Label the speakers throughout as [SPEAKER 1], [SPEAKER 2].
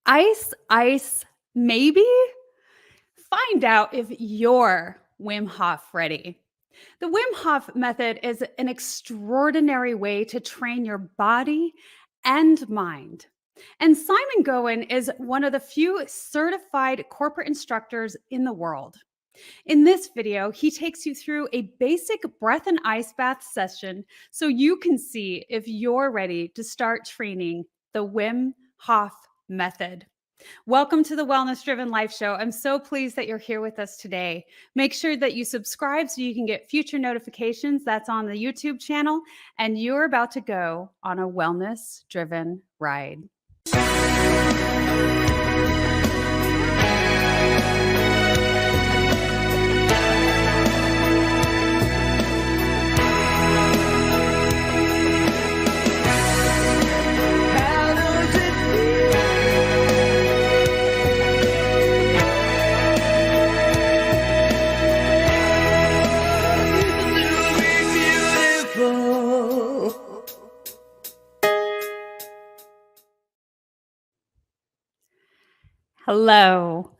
[SPEAKER 1] Ice, ice, maybe? Find out if you're Wim Hof ready. The Wim Hof method is an extraordinary way to train your body and mind. And Simon Gowen is one of the few certified corporate instructors in the world. In this video, he takes you through a basic breath and ice bath session so you can see if you're ready to start training the Wim Hof method. Welcome to the Wellness Driven Life Show. I'm so pleased that you're here with us today. Make sure that you subscribe so you can get future notifications. That's on the YouTube channel. And you're about to go on a wellness driven ride. Hello.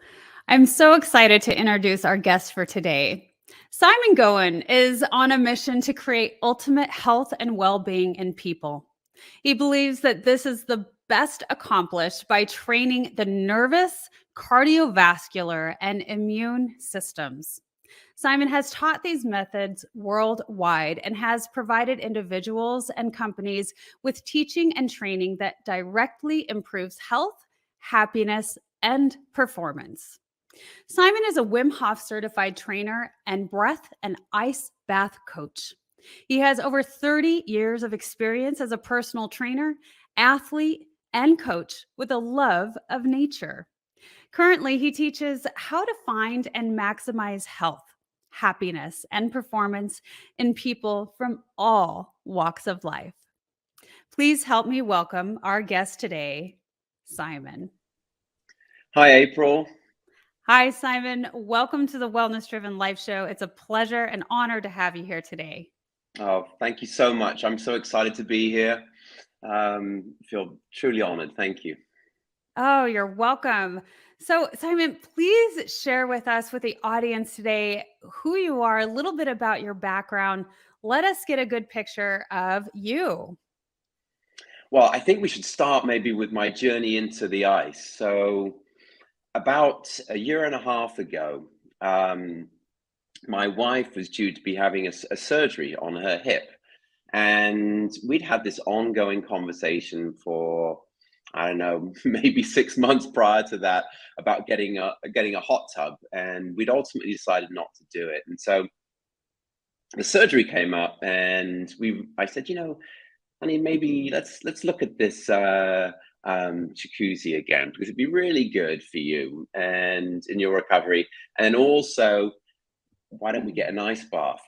[SPEAKER 1] I'm so excited to introduce our guest for today. Simon Gowen is on a mission to create ultimate health and well-being in people. He believes that this is the best accomplished by training the nervous, cardiovascular, and immune systems. Simon has taught these methods worldwide and has provided individuals and companies with teaching and training that directly improves health, happiness, and performance. Simon is a Wim Hof certified trainer and breath and ice bath coach. He has over 30 years of experience as a personal trainer, athlete, and coach with a love of nature. Currently, he teaches how to find and maximize health, happiness, and performance in people from all walks of life. Please help me welcome our guest today, Simon.
[SPEAKER 2] Hi, April.
[SPEAKER 1] Hi, Simon. Welcome to the Wellness Driven Life Show. It's a pleasure and honor to have you here today.
[SPEAKER 2] Oh, thank you so much. I'm so excited to be here. Feel truly honored. Thank you.
[SPEAKER 1] Oh, you're welcome. So, Simon, please share with us, with the audience today, who you are, a little bit about your background. Let us get a good picture of you.
[SPEAKER 2] Well, I think we should start maybe with my journey into the ice. So, about a year and a half ago, my wife was due to be having a surgery on her hip. And we'd had this ongoing conversation for, I don't know, maybe 6 months prior to that about getting a hot tub. And we'd ultimately decided not to do it. And so the surgery came up and I said, honey, maybe let's look at this jacuzzi again, because it'd be really good for you and in your recovery. And then also, why don't we get an ice bath?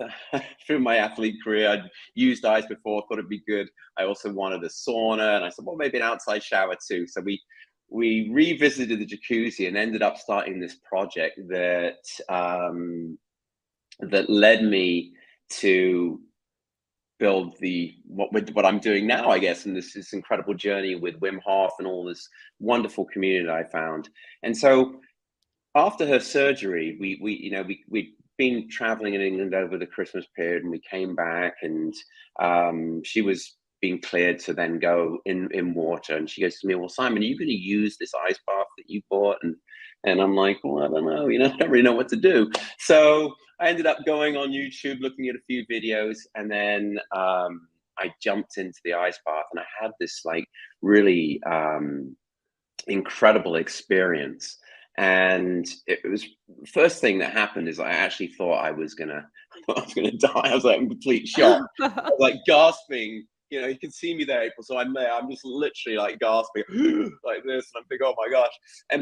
[SPEAKER 2] Through my athlete career, I'd used ice before, thought it'd be good. I also wanted a sauna, and I said, well, maybe an outside shower too. So we revisited the jacuzzi and ended up starting this project that that led me to build what I'm doing now, I guess, and this incredible journey with Wim Hof and all this wonderful community that I found. And so after her surgery, we'd been traveling in England over the Christmas period, and we came back, and she was being cleared to then go in water. And she goes to me, well, Simon, are you going to use this ice bath that you bought? And I'm like, well, I don't know, I don't really know what to do. So I ended up going on YouTube, looking at a few videos, and then I jumped into the ice bath, and I had this like really incredible experience. And it was first thing that happened is I actually thought I was gonna die. I was like in complete shock. I was like gasping. You can see me there, April. So I'm there. I'm just literally like gasping like this, and I'm thinking, oh my gosh.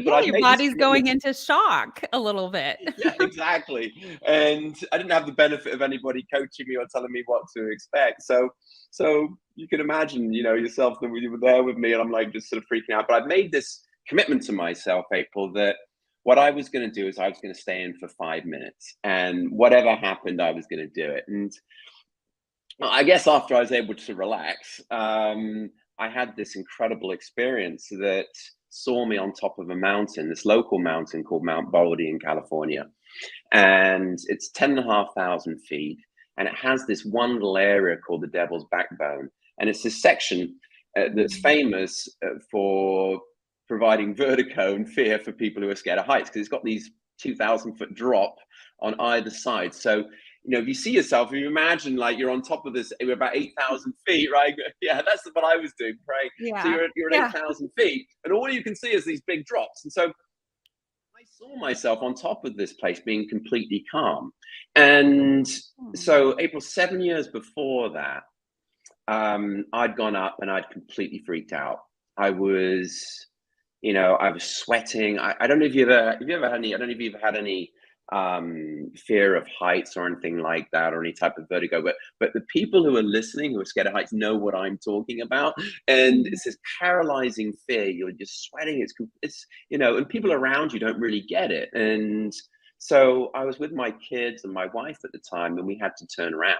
[SPEAKER 1] But your body's going into shock a little bit.
[SPEAKER 2] Yeah, exactly. And I didn't have the benefit of anybody coaching me or telling me what to expect. So you can imagine, yourself that you were there with me, and I'm like just sort of freaking out. But I made this commitment to myself, April, that what I was going to do is I was going to stay in for 5 minutes, and whatever happened, I was going to do it. And I guess after I was able to relax, I had this incredible experience that saw me on top of a mountain, this local mountain called Mount Baldi in California. And it's 10,500 feet. And it has this one little area called the Devil's Backbone. And it's this section that's famous for providing vertigo and fear for people who are scared of heights, because it's got these 2,000-foot drop on either side. So, if you see yourself, if you imagine like you're on top of this, you're about 8,000 feet, right? Yeah, that's what I was doing, right?
[SPEAKER 1] Yeah.
[SPEAKER 2] So you're at 8,000 feet, and all you can see is these big drops. And so I saw myself on top of this place being completely calm. And so April, 7 years before that, I'd gone up and I'd completely freaked out. I was sweating. I don't know if you've ever had any, I don't know if you've had any fear of heights or anything like that, or any type of vertigo, but the people who are listening who are scared of heights know what I'm talking about. And it's this paralyzing fear. You're just sweating. It's and people around you don't really get it. And so I was with my kids and my wife at the time, and we had to turn around.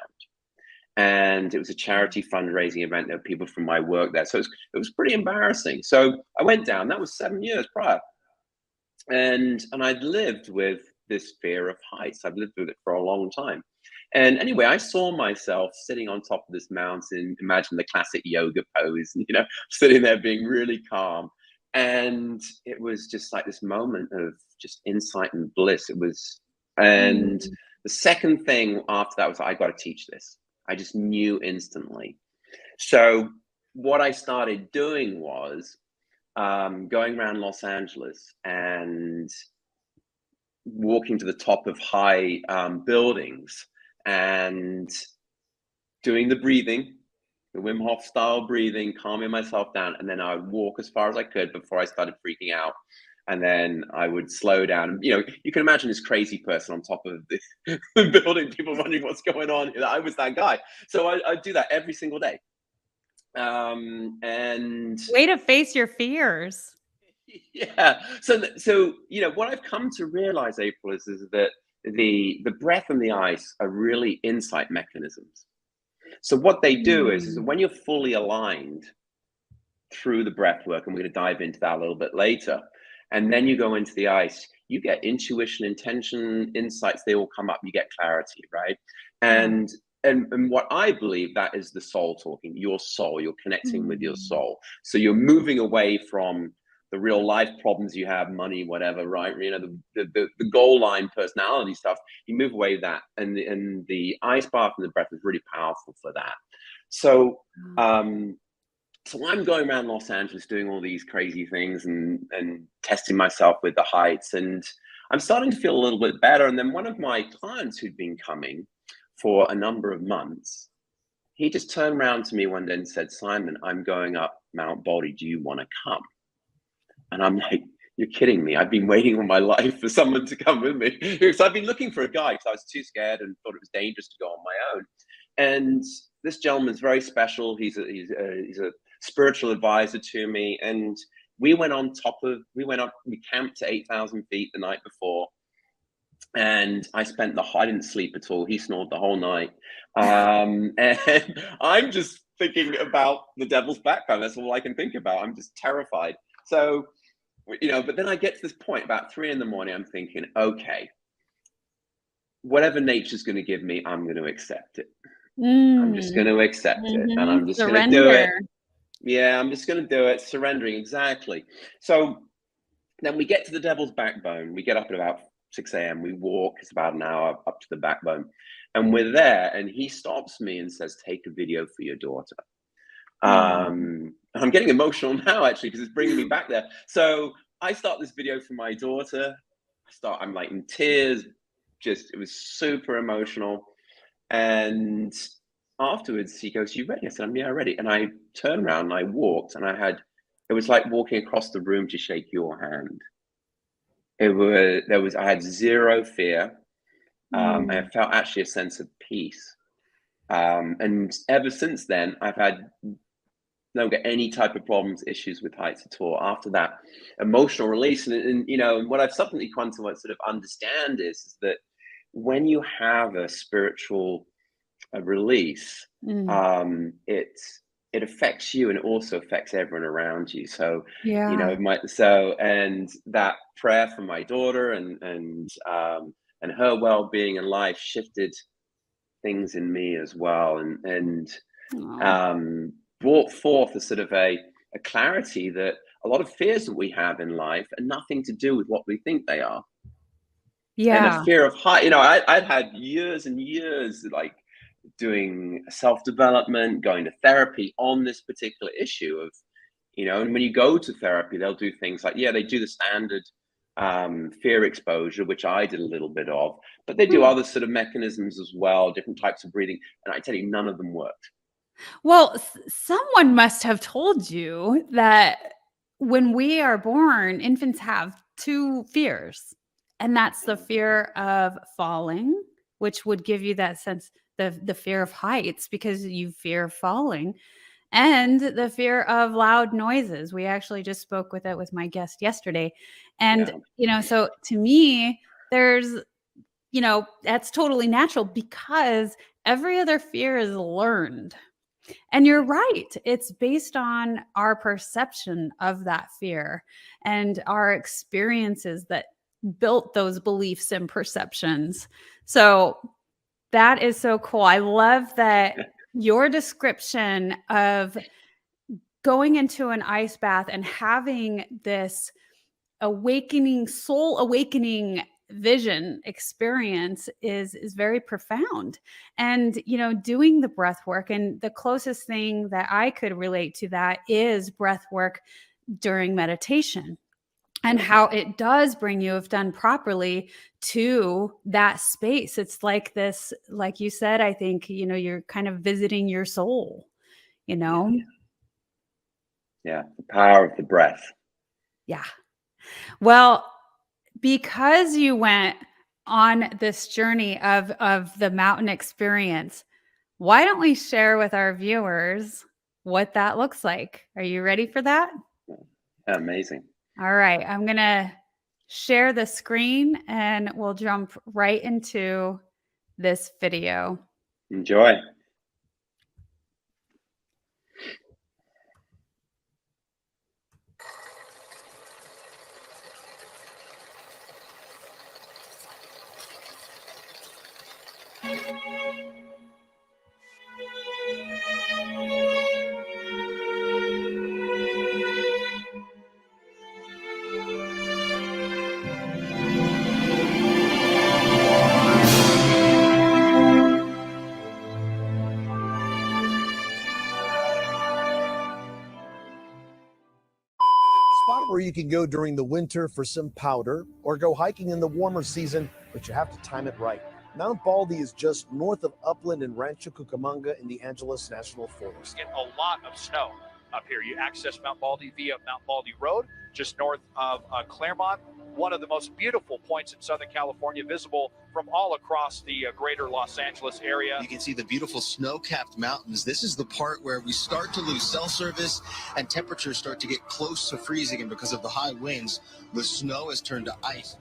[SPEAKER 2] And it was a charity fundraising event. There were people from my work there. So it was pretty embarrassing. So I went down. That was 7 years prior. And I'd lived with this fear of heights. I've lived with it for a long time. And anyway, I saw myself sitting on top of this mountain. Imagine the classic yoga pose, sitting there being really calm. And it was just like this moment of just insight and bliss. It was, and the second thing after that was, I got to teach this. I just knew instantly. So what I started doing was going around Los Angeles and walking to the top of high buildings and doing the breathing, the Wim Hof style breathing, calming myself down. And then I would walk as far as I could before I started freaking out. And then I would slow down. You can imagine this crazy person on top of the building, people wondering what's going on. I was that guy. So I do that every single day. And
[SPEAKER 1] way to face your fears.
[SPEAKER 2] Yeah. So what I've come to realize, April, is that the breath and the ice are really insight mechanisms. So what they do is when you're fully aligned through the breath work, and we're going to dive into that a little bit later, and then you go into the ice, you get intuition, intention, insights, they all come up, you get clarity, right? And what I believe, that is the soul talking, your soul, you're connecting with your soul. So you're moving away from the real life problems you have, money, whatever, right? The goal line personality stuff, you move away with that. And the ice bath and the breath is really powerful for that. So, so I'm going around Los Angeles doing all these crazy things and testing myself with the heights, and I'm starting to feel a little bit better. And then one of my clients who'd been coming for a number of months, he just turned around to me one day and said, "Simon, I'm going up Mount Baldi. Do you want to come?" And I'm like, "You're kidding me. I've been waiting all my life for someone to come with me." Because I've been looking for a guide because I was too scared and thought it was dangerous to go on my own. And this gentleman's very special. He's a spiritual advisor to me. And we camped to 8,000 feet the night before. And I didn't sleep at all. He snored the whole night. And I'm just thinking about the devil's backbone. That's all I can think about. I'm just terrified. So, but then I get to this point about 3 a.m. I'm thinking, okay, whatever nature's going to give me, I'm going to accept it. I'm just going to accept it. And I'm just going to do it. Yeah, I'm just going to do it. Surrendering. Exactly. So then we get to the devil's backbone. We get up at about 6 a.m. We walk. It's about an hour up to the backbone. And we're there. And he stops me and says, "Take a video for your daughter." I'm getting emotional now, actually, because it's bringing me back there. So I start this video for my daughter. I'm like in tears. It was super emotional. And afterwards he goes, "You ready?" I said, "Yeah, ready." And I turned around and I walked, and it was like walking across the room to shake your hand. I had zero fear. I felt actually a sense of peace. And ever since then, I've had don't get any type of problems, issues with heights at all. After that, emotional release, and what I've subsequently come to sort of understand is that when you have a spiritual release, it affects you and it also affects everyone around you. So, you
[SPEAKER 1] Yeah.
[SPEAKER 2] know, and that prayer for my daughter and her well-being in life shifted things in me as well, and
[SPEAKER 1] Oh,
[SPEAKER 2] um, brought forth a sort of a clarity that a lot of fears that we have in life are nothing to do with what we think they are. And a
[SPEAKER 1] yeah.
[SPEAKER 2] fear of height, I'd had years and years like doing self-development, going to therapy on this particular issue of, and when you go to therapy, they'll do things like, yeah, they do the standard fear exposure, which I did a little bit of, but they do
[SPEAKER 1] Hmm.
[SPEAKER 2] other sort of mechanisms as well, different types of breathing. And I tell you, none of them worked.
[SPEAKER 1] Well, someone must have told you that when we are born, infants have two fears, and that's the fear of falling, which would give you that sense, the fear of heights because you fear falling, and the fear of loud noises. We actually just spoke with it with my guest yesterday. And,
[SPEAKER 2] Yeah,
[SPEAKER 1] so to me, there's, that's totally natural because every other fear is learned. And you're right. It's based on our perception of that fear and our experiences that built those beliefs and perceptions. So that is so cool. I love that your description of going into an ice bath and having this soul awakening vision experience is very profound. And doing the breath work, and the closest thing that I could relate to that is breath work during meditation, and
[SPEAKER 2] yeah,
[SPEAKER 1] how it does bring you, if done properly, to that space. It's like this, like you said, I think you're kind of visiting your soul, you
[SPEAKER 2] yeah,
[SPEAKER 1] know
[SPEAKER 2] yeah. The power of the breath.
[SPEAKER 1] yeah. Well, because you went on this journey of the mountain experience, why don't we share with our viewers what that looks like? Are you ready for that?
[SPEAKER 2] Amazing.
[SPEAKER 1] All right, I'm going to share the screen and we'll jump right into this video.
[SPEAKER 2] Enjoy.
[SPEAKER 3] Spot where you can go during the winter for some powder or go hiking in the warmer season, but you have to time it right. Mount Baldi is just north of Upland and Rancho Cucamonga in the Angeles National Forest.
[SPEAKER 4] Get a lot of snow up here. You access Mount Baldi via Mount Baldi Road, just north of Claremont, one of the most beautiful points in Southern California, visible from all across the greater Los Angeles area.
[SPEAKER 5] You can see the beautiful snow-capped mountains. This is the part where we start to lose cell service and temperatures start to get close to freezing, and because of the high winds, the snow has turned to ice.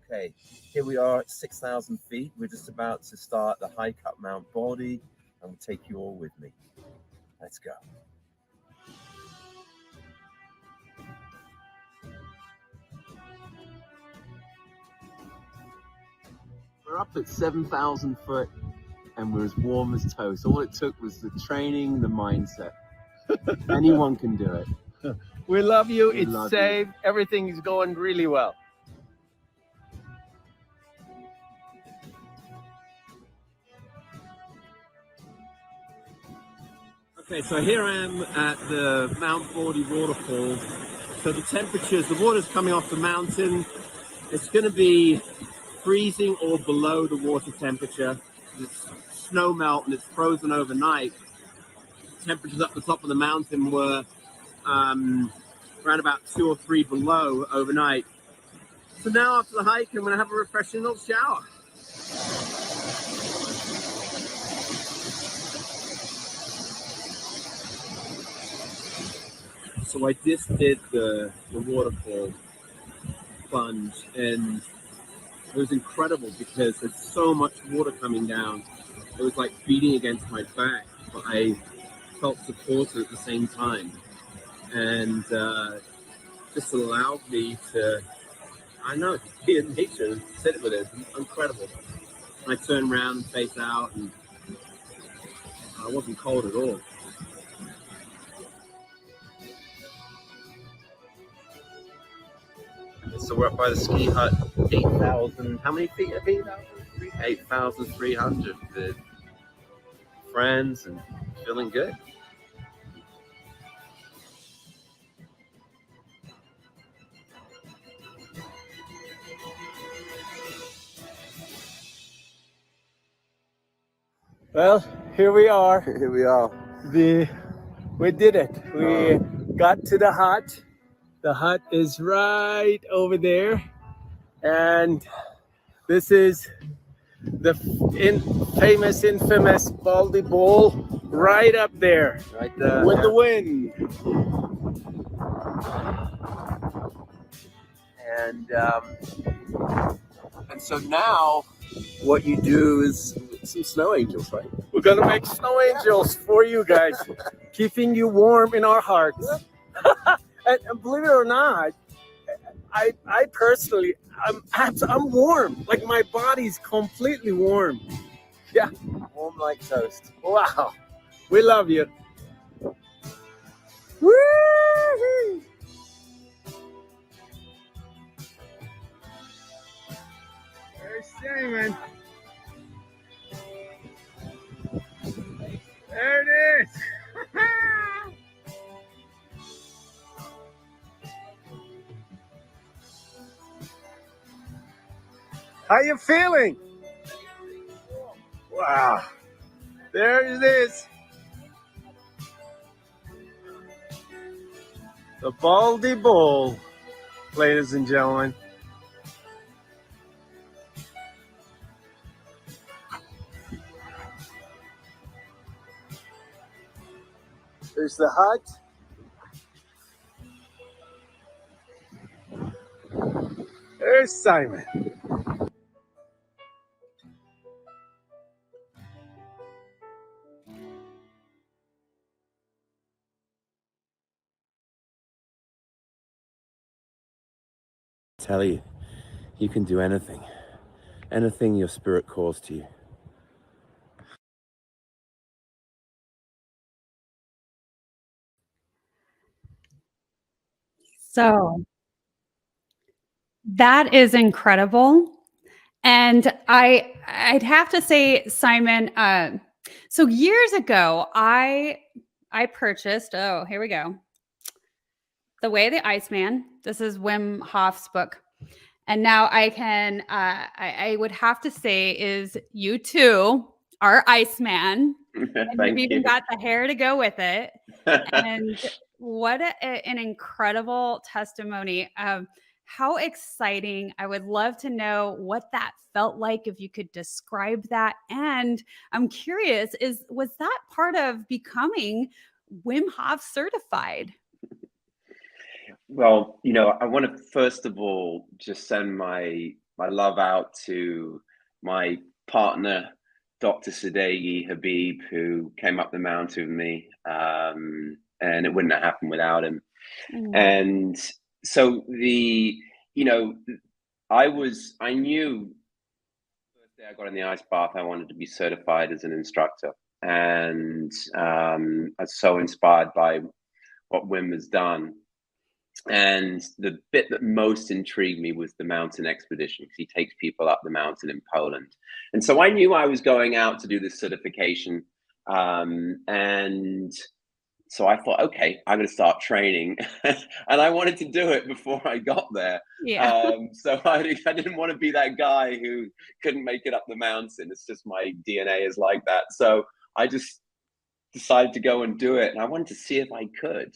[SPEAKER 6] Okay, here we are at 6,000 feet. We're just about to start the hike up Mount Baldi, and we'll take you all with me. Let's go. We're up at 7,000 foot, and we're as warm as toast. All it took was the training, the mindset. Anyone can do it.
[SPEAKER 7] We love you.
[SPEAKER 6] We
[SPEAKER 7] It's
[SPEAKER 6] love
[SPEAKER 7] safe. Everything is going really well. Okay, so here I am at the Mount Baldi waterfall. So the water's coming off the mountain. It's going to be freezing or below the water temperature. It's snow melt and it's frozen overnight. Temperatures up the top of the mountain were around about 2 or 3 below overnight. So now after the hike, I'm going to have a refreshing little shower. So I just did the waterfall plunge, and it was incredible because there's so much water coming down. It was like beating against my back, but I felt supported at the same time, and just allowed me to, I don't know, be in nature and sit with it. Incredible. I turned around and faced out, and I wasn't cold at all. So we're up by the ski hut, 8,000, how many feet of 8,000? 8,300 with friends and feeling good. Well, here we are.
[SPEAKER 8] Here we are.
[SPEAKER 7] We did it. We got to the hut. The hut is right over there. And this is the famous, infamous Baldi Bowl right up there.
[SPEAKER 8] Right there.
[SPEAKER 7] With the wind. And so now what you do is some snow angels, right? We're gonna make snow angels for you guys, keeping you warm in our hearts. And believe it or not, I personally, I'm warm. Like my body's completely warm. Yeah,
[SPEAKER 8] Warm like toast.
[SPEAKER 7] wow. We love you. Woo-hoo. There's Simon. There it is. How you feeling? Wow. There it is. The Baldi Bowl, ladies and gentlemen. There's the hut. There's Simon.
[SPEAKER 8] Tell you, you can do anything. Anything your spirit calls to you.
[SPEAKER 1] So that is incredible. And I'd have to say, Simon, so years ago, I purchased, oh, here we go. The Way of the Iceman. This is Wim Hof's book. And now I can, I would have to say is you too are Iceman. And
[SPEAKER 2] Thank
[SPEAKER 1] you've even
[SPEAKER 2] you.
[SPEAKER 1] got the hair to go with it. And what an incredible testimony. How exciting. I would love to know what that felt like, if you could describe that. And I'm curious, was that part of becoming Wim Hof certified?
[SPEAKER 2] Well, I want to first of all just send my love out to my partner, Dr. Sadeghi Habib, who came up the mountain with me, and it wouldn't have happened without him. And so I knew the first day I got in the ice bath, I wanted to be certified as an instructor, and I was so inspired by what Wim has done. And the bit that most intrigued me was the mountain expedition, because he takes people up the mountain in Poland. And so I knew I was going out to do this certification. And so I thought, okay, I'm going to start training. And I wanted to do it before I got there.
[SPEAKER 1] Yeah.
[SPEAKER 2] So I didn't want to be that guy who couldn't make it up the mountain. It's just my DNA is like that. So I just decided to go and do it. And I wanted to see if I could,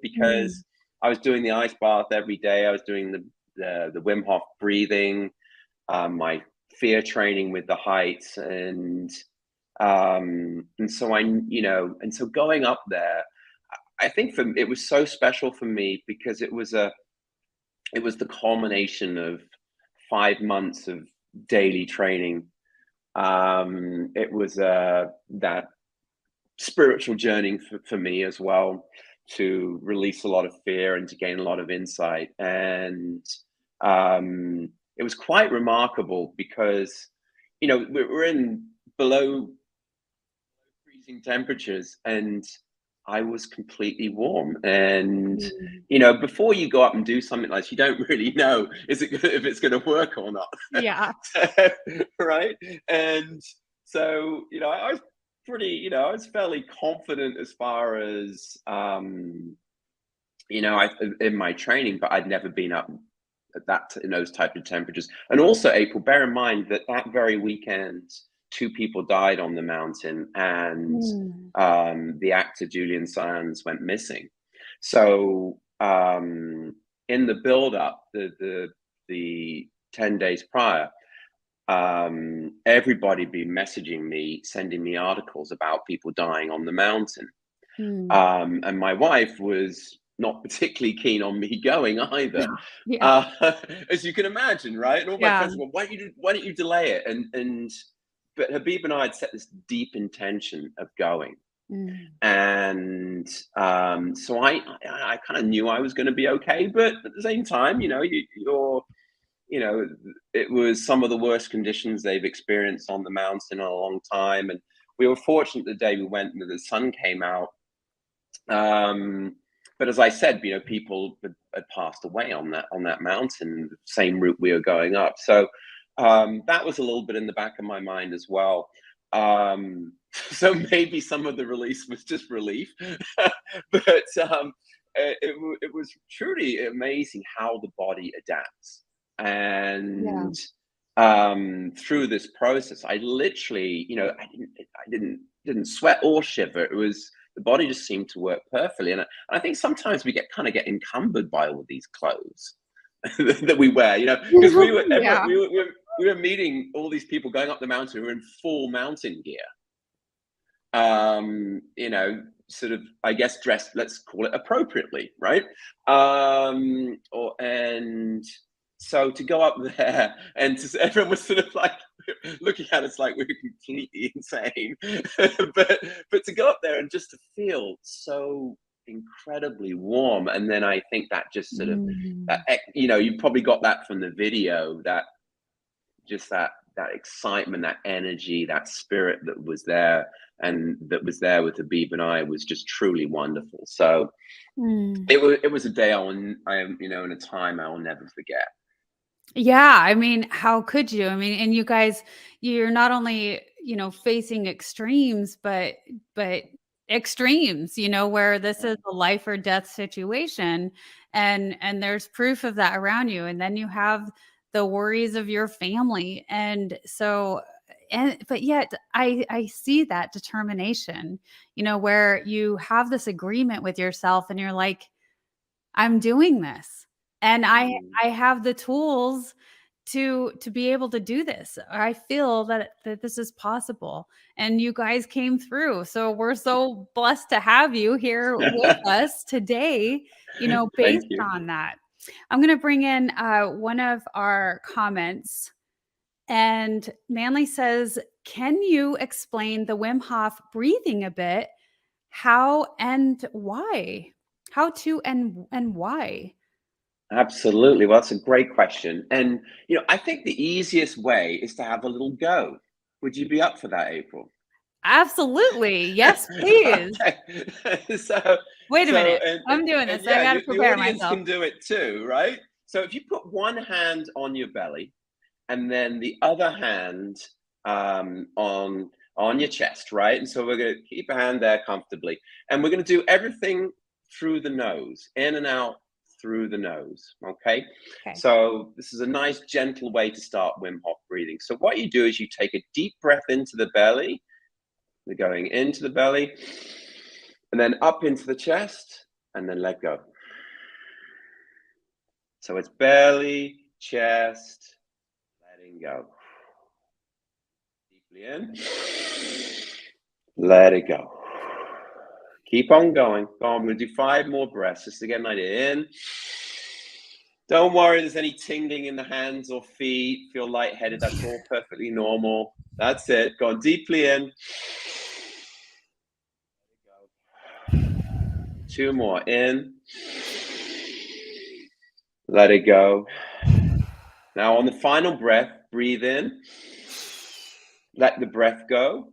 [SPEAKER 2] because I was doing the ice bath every day. I was doing the Wim Hof breathing, my fear training with the heights, and so and so going up there, I think it was so special for me because it was the culmination of 5 months of daily training. It was that spiritual journey for me as well, to release a lot of fear and to gain a lot of insight. And it was quite remarkable because, we're in below freezing temperatures, and I was completely warm. And before you go up and do something like this, you don't really know if it's going to work or not.
[SPEAKER 1] Yeah.
[SPEAKER 2] Right. And so I was I was fairly confident as far as in my training, but I'd never been up at in those type of temperatures. And also, April, bear in mind that very weekend 2 people died on the mountain, and the actor Julian Sands went missing. So in the build up, the 10 days prior, everybody been messaging me, sending me articles about people dying on the mountain. And my wife was not particularly keen on me going either. As you can imagine, right? And all my friends were, why don't you delay it? But Habib and I had set this deep intention of going. And so I kind of knew I was going to be okay, but at the same time, it was some of the worst conditions they've experienced on the mountain in a long time. And we were fortunate the day we went and the sun came out. But as I said, people had passed away on that mountain, the same route we were going up. So that was a little bit in the back of my mind as well. So maybe some of the release was just relief, but it was truly amazing how the body adapts. And through this process, I literally, I didn't sweat or shiver. It was, the body just seemed to work perfectly. And I think sometimes we get encumbered by all of these clothes that we wear, because we were meeting all these people going up the mountain who were in full mountain gear. Sort of, I guess, dressed, let's call it appropriately, right? And so to go up there and everyone was sort of like looking at us like we were completely insane, but to go up there and just to feel so incredibly warm. And then I think that just sort of you probably got that from the video, that excitement, that energy, that spirit that was there, and that was there with Habib and I, was just truly wonderful. So it was a day in a time I will never forget.
[SPEAKER 1] Yeah, I mean, how could you? I mean, and you guys, you're not only, facing extremes, but extremes, where this is a life or death situation, and there's proof of that around you. And then you have the worries of your family. And so, but yet I see that determination, where you have this agreement with yourself and you're like, I'm doing this. And I have the tools to be able to do this. I feel that this is possible, and you guys came through. So we're so blessed to have you here with us today, based on that. I'm going to bring in one of our comments, and Manly says, can you explain the Wim Hof breathing a bit? How and why? How to and why?
[SPEAKER 2] Absolutely. Well, that's a great question. And, I think the easiest way is to have a little go. Would you be up for that, April?
[SPEAKER 1] Absolutely. Yes, please.
[SPEAKER 2] So
[SPEAKER 1] wait a minute. I'm doing this. I got to prepare
[SPEAKER 2] the audience
[SPEAKER 1] myself.
[SPEAKER 2] can do it too, right? So if you put one hand on your belly and then the other hand on your chest, right? And so we're going to keep a hand there comfortably. And we're going to do everything through the nose, in and out through the nose. Okay. So this is a nice gentle way to start Wim Hof breathing. So what you do is you take a deep breath into the belly. We're going into the belly and then up into the chest and then let go. So it's belly, chest, letting go. Deeply in, let it go. Keep on going. Go on. We're going to do 5 more breaths just to get an idea. In. Don't worry, there's any tingling in the hands or feet. Feel lightheaded. That's all perfectly normal. That's it. Go on deeply in. 2 more. In. Let it go. Now on the final breath, breathe in. Let the breath go.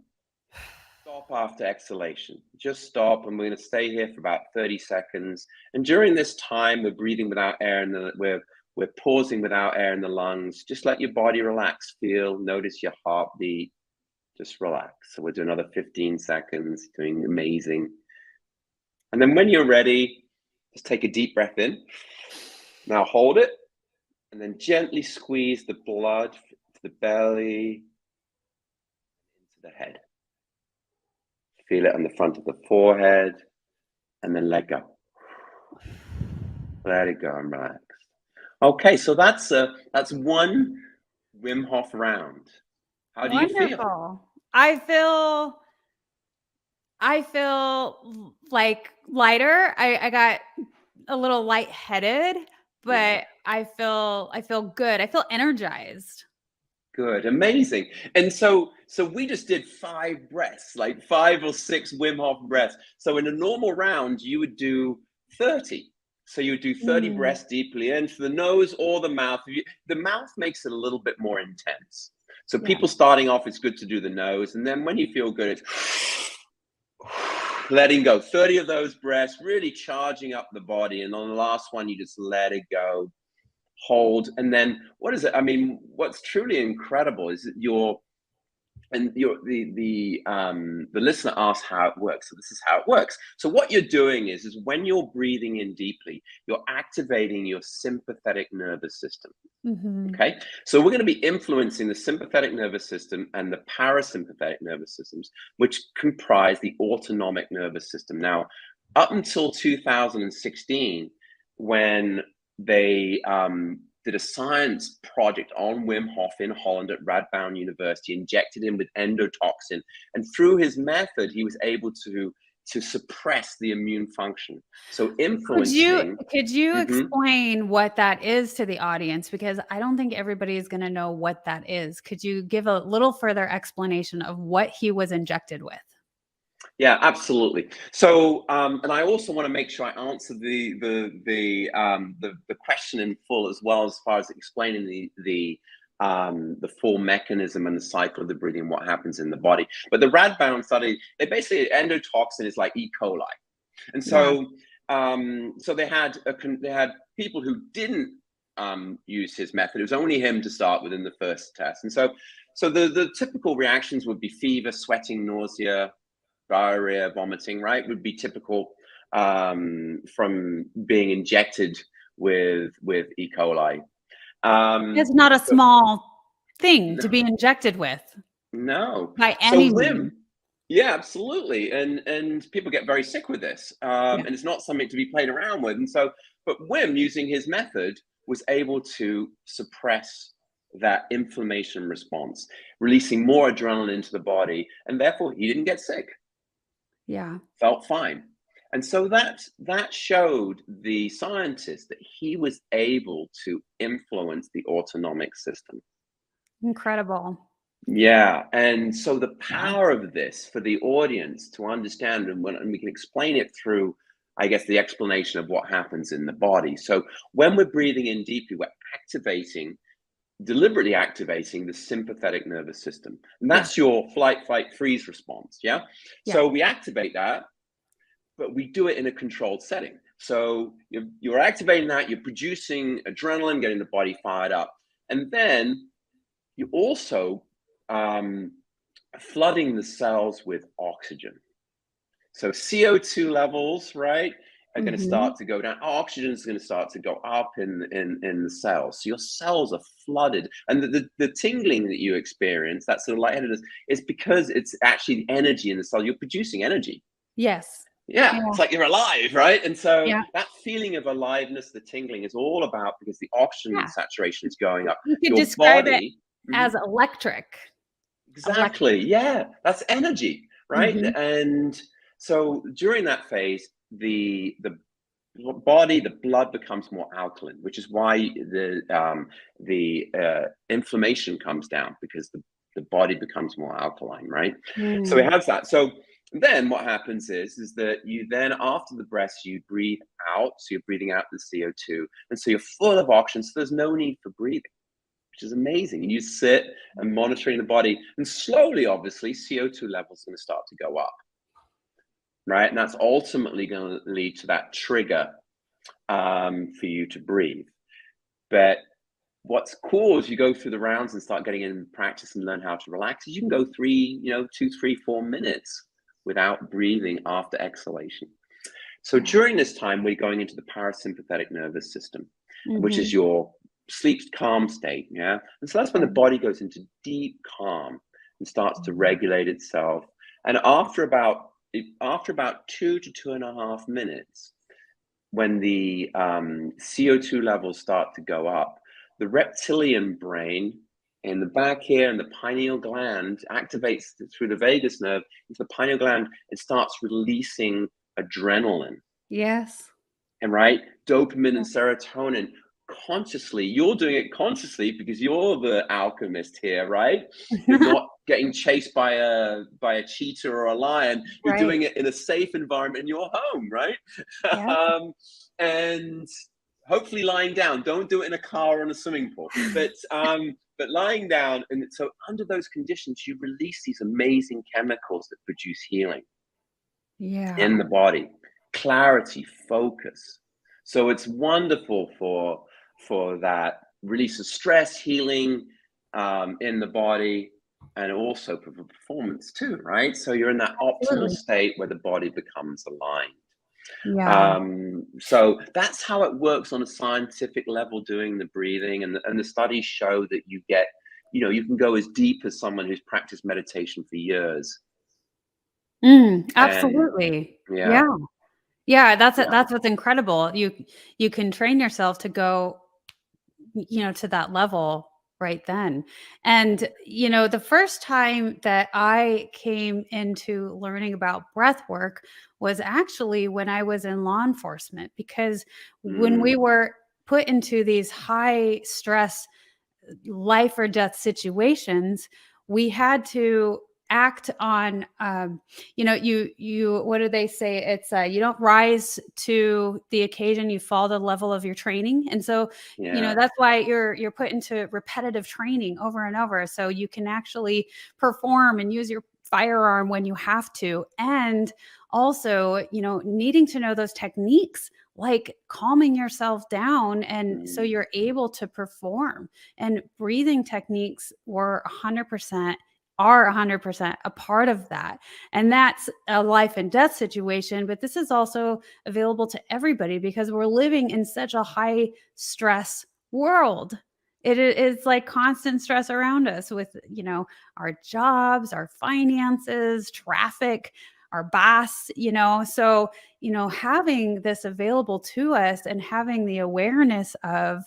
[SPEAKER 2] Stop after exhalation. Just stop, and we're going to stay here for about 30 seconds. And during this time, we're breathing without air, and we're pausing without air in the lungs. Just let your body relax. Feel, notice your heartbeat. Just relax. So we'll do another 15 seconds. Doing amazing. And then when you're ready, just take a deep breath in. Now hold it, and then gently squeeze the blood to the belly, into the head. Feel it on the front of the forehead, and then let go. Let it go and relax. Okay, so that's one Wim Hof round. How do you feel?
[SPEAKER 1] Wonderful. I feel like lighter. I got a little lightheaded, but I feel good. I feel energized.
[SPEAKER 2] Good, amazing. And so we just did 5 breaths, like 5 or 6 Wim Hof breaths. So in a normal round, you would do 30. So you would do 30 breaths deeply in for the nose or the mouth. The mouth makes it a little bit more intense. So people starting off, it's good to do the nose. And then when you feel good, it's letting go. 30 of those breaths, really charging up the body. And on the last one, you just let it go. Hold, and then what is it? I mean, what's truly incredible is that the listener asked how it works. So this is how it works. So what you're doing is when you're breathing in deeply, you're activating your sympathetic nervous system. Okay, so we're going to be influencing the sympathetic nervous system and the parasympathetic nervous systems, which comprise the autonomic nervous system. Now, up until 2016, when they did a science project on Wim Hof in Holland at Radboud University, injected him with endotoxin, and through his method, he was able to suppress the immune function. So influencing.
[SPEAKER 1] Could you explain what that is to the audience? Because I don't think everybody is going to know what that is. Could you give a little further explanation of what he was injected with?
[SPEAKER 2] Yeah, absolutely. So, and I also want to make sure I answer the question in full, as well as far as explaining the full mechanism and the cycle of the breathing, what happens in the body. But the Radboud study, they basically, endotoxin is like E. coli, and so so they had people who didn't use his method. It was only him to start with in the first test, and so the typical reactions would be fever, sweating, nausea, diarrhea, vomiting, right, would be typical from being injected with E. coli.
[SPEAKER 1] It's not a small thing to be injected with.
[SPEAKER 2] No.
[SPEAKER 1] By any
[SPEAKER 2] Wim, yeah, absolutely. And people get very sick with this. And it's not something to be played around with. And so, but Wim, using his method, was able to suppress that inflammation response, releasing more adrenaline into the body, and therefore he didn't get sick.
[SPEAKER 1] Yeah.
[SPEAKER 2] Felt fine. And so that showed the scientists that he was able to influence the autonomic system.
[SPEAKER 1] Incredible.
[SPEAKER 2] Yeah. And so the power of this for the audience to understand, and we can explain it through, I guess, the explanation of what happens in the body. So when we're breathing in deeply, we're deliberately activating the sympathetic nervous system. And that's your flight, fight, freeze response. Yeah. So we activate that, but we do it in a controlled setting. So you're activating that, you're producing adrenaline, getting the body fired up. And then you also flooding the cells with oxygen. So CO2 levels, right, are going to start to go down. Oxygen is going to start to go up in the cells. So your cells are flooded. And the tingling that you experience, that sort of lightheadedness, is because it's actually energy in the cell. You're producing energy.
[SPEAKER 1] Yes.
[SPEAKER 2] Yeah, it's like you're alive, right? And so that feeling of aliveness, the tingling, is all about because the oxygen saturation is going up.
[SPEAKER 1] You could describe it as electric.
[SPEAKER 2] Exactly. Yeah, that's energy, right? And So during that phase, the body, the blood becomes more alkaline, which is why the inflammation comes down, because the body becomes more alkaline, right? So it has that. So then what happens is that you then, after the breath, you breathe out. So you're breathing out the CO2. And so you're full of oxygen. So there's no need for breathing, which is amazing. And you sit and monitoring the body. And slowly, obviously, CO2 levels are going to start to go up, right? And that's ultimately going to lead to that trigger for you to breathe. But what's cool as you go through the rounds and start getting in practice and learn how to relax is you can go 2, 3, 4 minutes without breathing after exhalation. So during this time, we're going into the parasympathetic nervous system, which is your sleep calm state. Yeah. And so that's when the body goes into deep calm and starts to regulate itself. And after about 2 to 2.5 minutes, when the CO2 levels start to go up, the reptilian brain in the back here and the pineal gland activates through the vagus nerve into the pineal gland. It starts releasing adrenaline.
[SPEAKER 1] Yes.
[SPEAKER 2] And right, dopamine and serotonin consciously. You're doing it consciously because you're the alchemist here, right? You're not getting chased by a cheetah or a lion. You're doing it in a safe environment in your home, right?
[SPEAKER 1] Yeah.
[SPEAKER 2] And hopefully lying down. Don't do it in a car or in a swimming pool. But lying down, and so under those conditions, you release these amazing chemicals that produce healing in the body, clarity, focus. So it's wonderful for that release of stress, healing in the body, and also for performance too, right? So you're in that optimal state where the body becomes aligned.
[SPEAKER 1] Yeah.
[SPEAKER 2] So that's how it works on a scientific level, doing the breathing, and the studies show that you get, you can go as deep as someone who's practiced meditation for years.
[SPEAKER 1] Absolutely.
[SPEAKER 2] And,
[SPEAKER 1] yeah. That's what's incredible. You can train yourself to go, to that level right then. And, the first time that I came into learning about breath work was actually when I was in law enforcement, because when we were put into these high stress life or death situations, we had to act on, you what do they say? It's you don't rise to the occasion, you fall to the level of your training. And so, that's why you're put into repetitive training over and over. So you can actually perform and use your firearm when you have to. And also, needing to know those techniques, like calming yourself down. And so you're able to perform. And breathing techniques are 100% a part of that. And that's a life and death situation. But this is also available to everybody because we're living in such a high stress world. It is like constant stress around us with, our jobs, our finances, traffic, our boss, so, having this available to us and having the awareness of,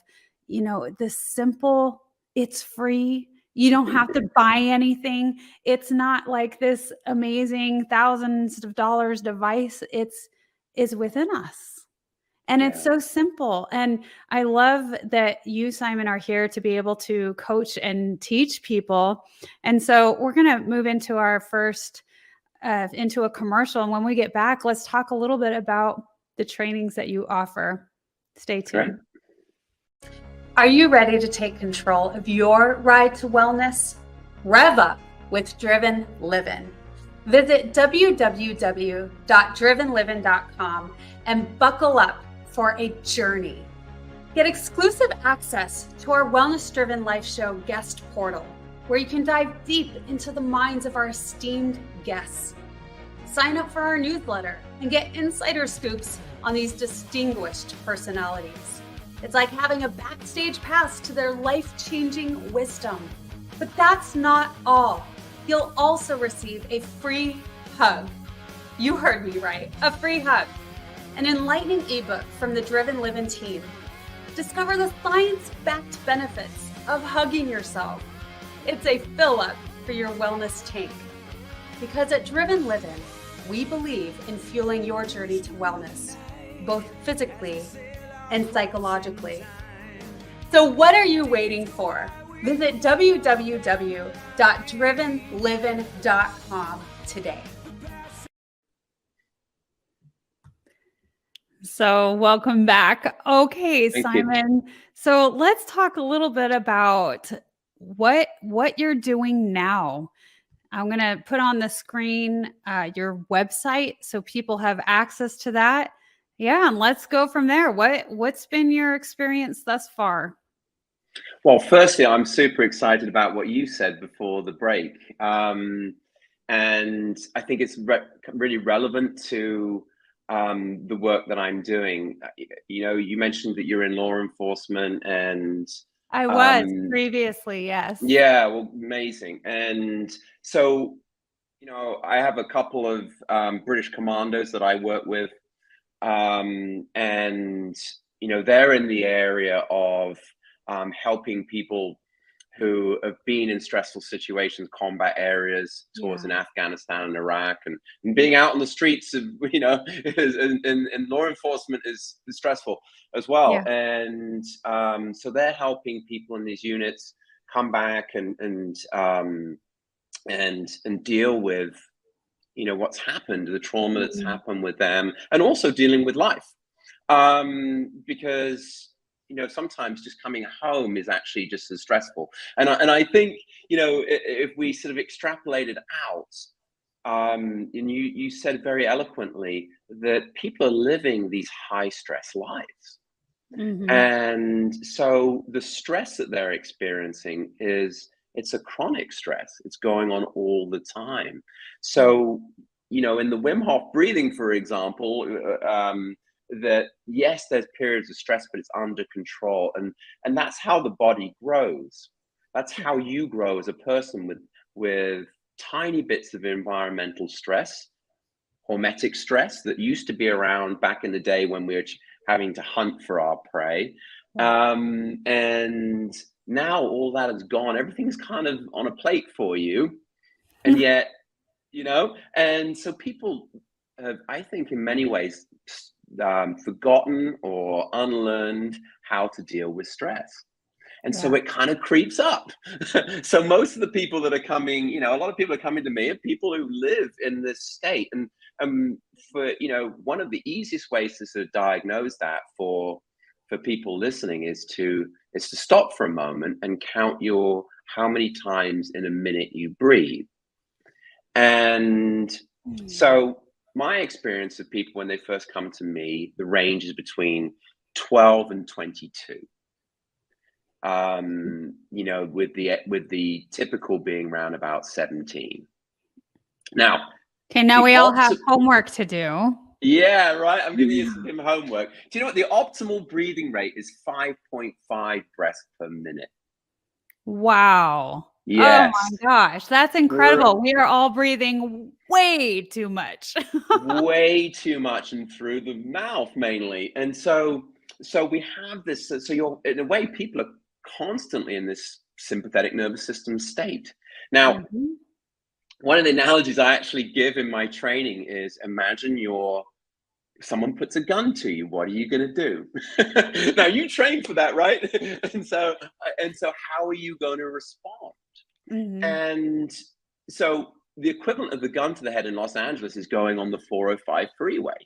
[SPEAKER 1] this simple, it's free. You don't have to buy anything. It's not like this amazing thousands of dollars device. Is within us. And it's so simple. And I love that you, Simon, are here to be able to coach and teach people. And so we're going to move into our first, into a commercial. And when we get back, let's talk a little bit about the trainings that you offer. Stay tuned.
[SPEAKER 2] Great.
[SPEAKER 1] Are you ready to take control of your ride to wellness? Rev up with Driven Living. Visit www.drivenliving.com and buckle up for a journey. Get exclusive access to our Wellness Driven Life Show guest portal, where you can dive deep into the minds of our esteemed guests. Sign up for our newsletter and get insider scoops on these distinguished personalities. It's like having a backstage pass to their life-changing wisdom. But that's not all. You'll also receive a free hug. You heard me right, a free hug. An enlightening ebook from the Driven Living team. Discover the science-backed benefits of hugging yourself. It's a fill-up for your wellness tank. Because at Driven Living, we believe in fueling your journey to wellness, both physically and psychologically. So what are you waiting for? Visit www.drivenlivin.com today. So welcome back. Okay,
[SPEAKER 2] Thank you.
[SPEAKER 1] Simon. So let's talk a little bit about what you're doing now. I'm going to put on the screen your website so people have access to that. Yeah, and let's go from there. What's been your experience thus far?
[SPEAKER 2] Well, firstly, I'm super excited about what you said before the break. And I think it's really relevant to the work that I'm doing. You know, you mentioned that you're in law enforcement and
[SPEAKER 1] I was previously, yes.
[SPEAKER 2] yeah, well, amazing. And so, you know, I have a couple of British commandos that I work with. And, you know, they're in the area of helping people who have been in stressful situations, combat areas, tours in Afghanistan and Iraq, and being out on the streets of, you know, in law enforcement is stressful as well.
[SPEAKER 1] Yeah.
[SPEAKER 2] And so they're helping people in these units come back and deal with, you know, what's happened, the trauma that's happened with them, and also dealing with life. Because, you know, sometimes just coming home is actually just as stressful. And I think, you know, if we sort of extrapolate it out, and you said very eloquently that people are living these high stress lives. And so the stress that they're experiencing it's a chronic stress. It's going on all the time. So, you know, in the Wim Hof breathing, for example, that yes, there's periods of stress, but it's under control. And that's how the body grows. That's how you grow as a person with tiny bits of environmental stress, hormetic stress that used to be around back in the day when we were having to hunt for our prey. And now all that is gone. Everything's kind of on a plate for you. And yet, you know, and so people have, I think, in many ways, forgotten or unlearned how to deal with stress. And so it kind of creeps up. So most of the people that are coming, you know, a lot of people are coming to me are people who live in this state. And for, you know, one of the easiest ways to sort of diagnose that for people listening is to stop for a moment and count how many times in a minute you breathe. And so my experience of people when they first come to me, the range is between 12 and 22. You know, with the typical being around about 17. Now,
[SPEAKER 1] okay, now we all have homework to do.
[SPEAKER 2] Yeah, right. I'm giving you some homework. Do you know what the optimal breathing rate is? 5.5 breaths per minute.
[SPEAKER 1] Wow.
[SPEAKER 2] Yes.
[SPEAKER 1] Oh my gosh, that's incredible. We are all breathing way too much.
[SPEAKER 2] Way too much, and through the mouth mainly. And so we have this, so you're, in a way, people are constantly in this sympathetic nervous system state. Now, one of the analogies I actually give in my training is imagine someone puts a gun to you. What are you going to do? Now you train for that, right? And so how are you going to respond? And so the equivalent of the gun to the head in Los Angeles is going on the 405 freeway.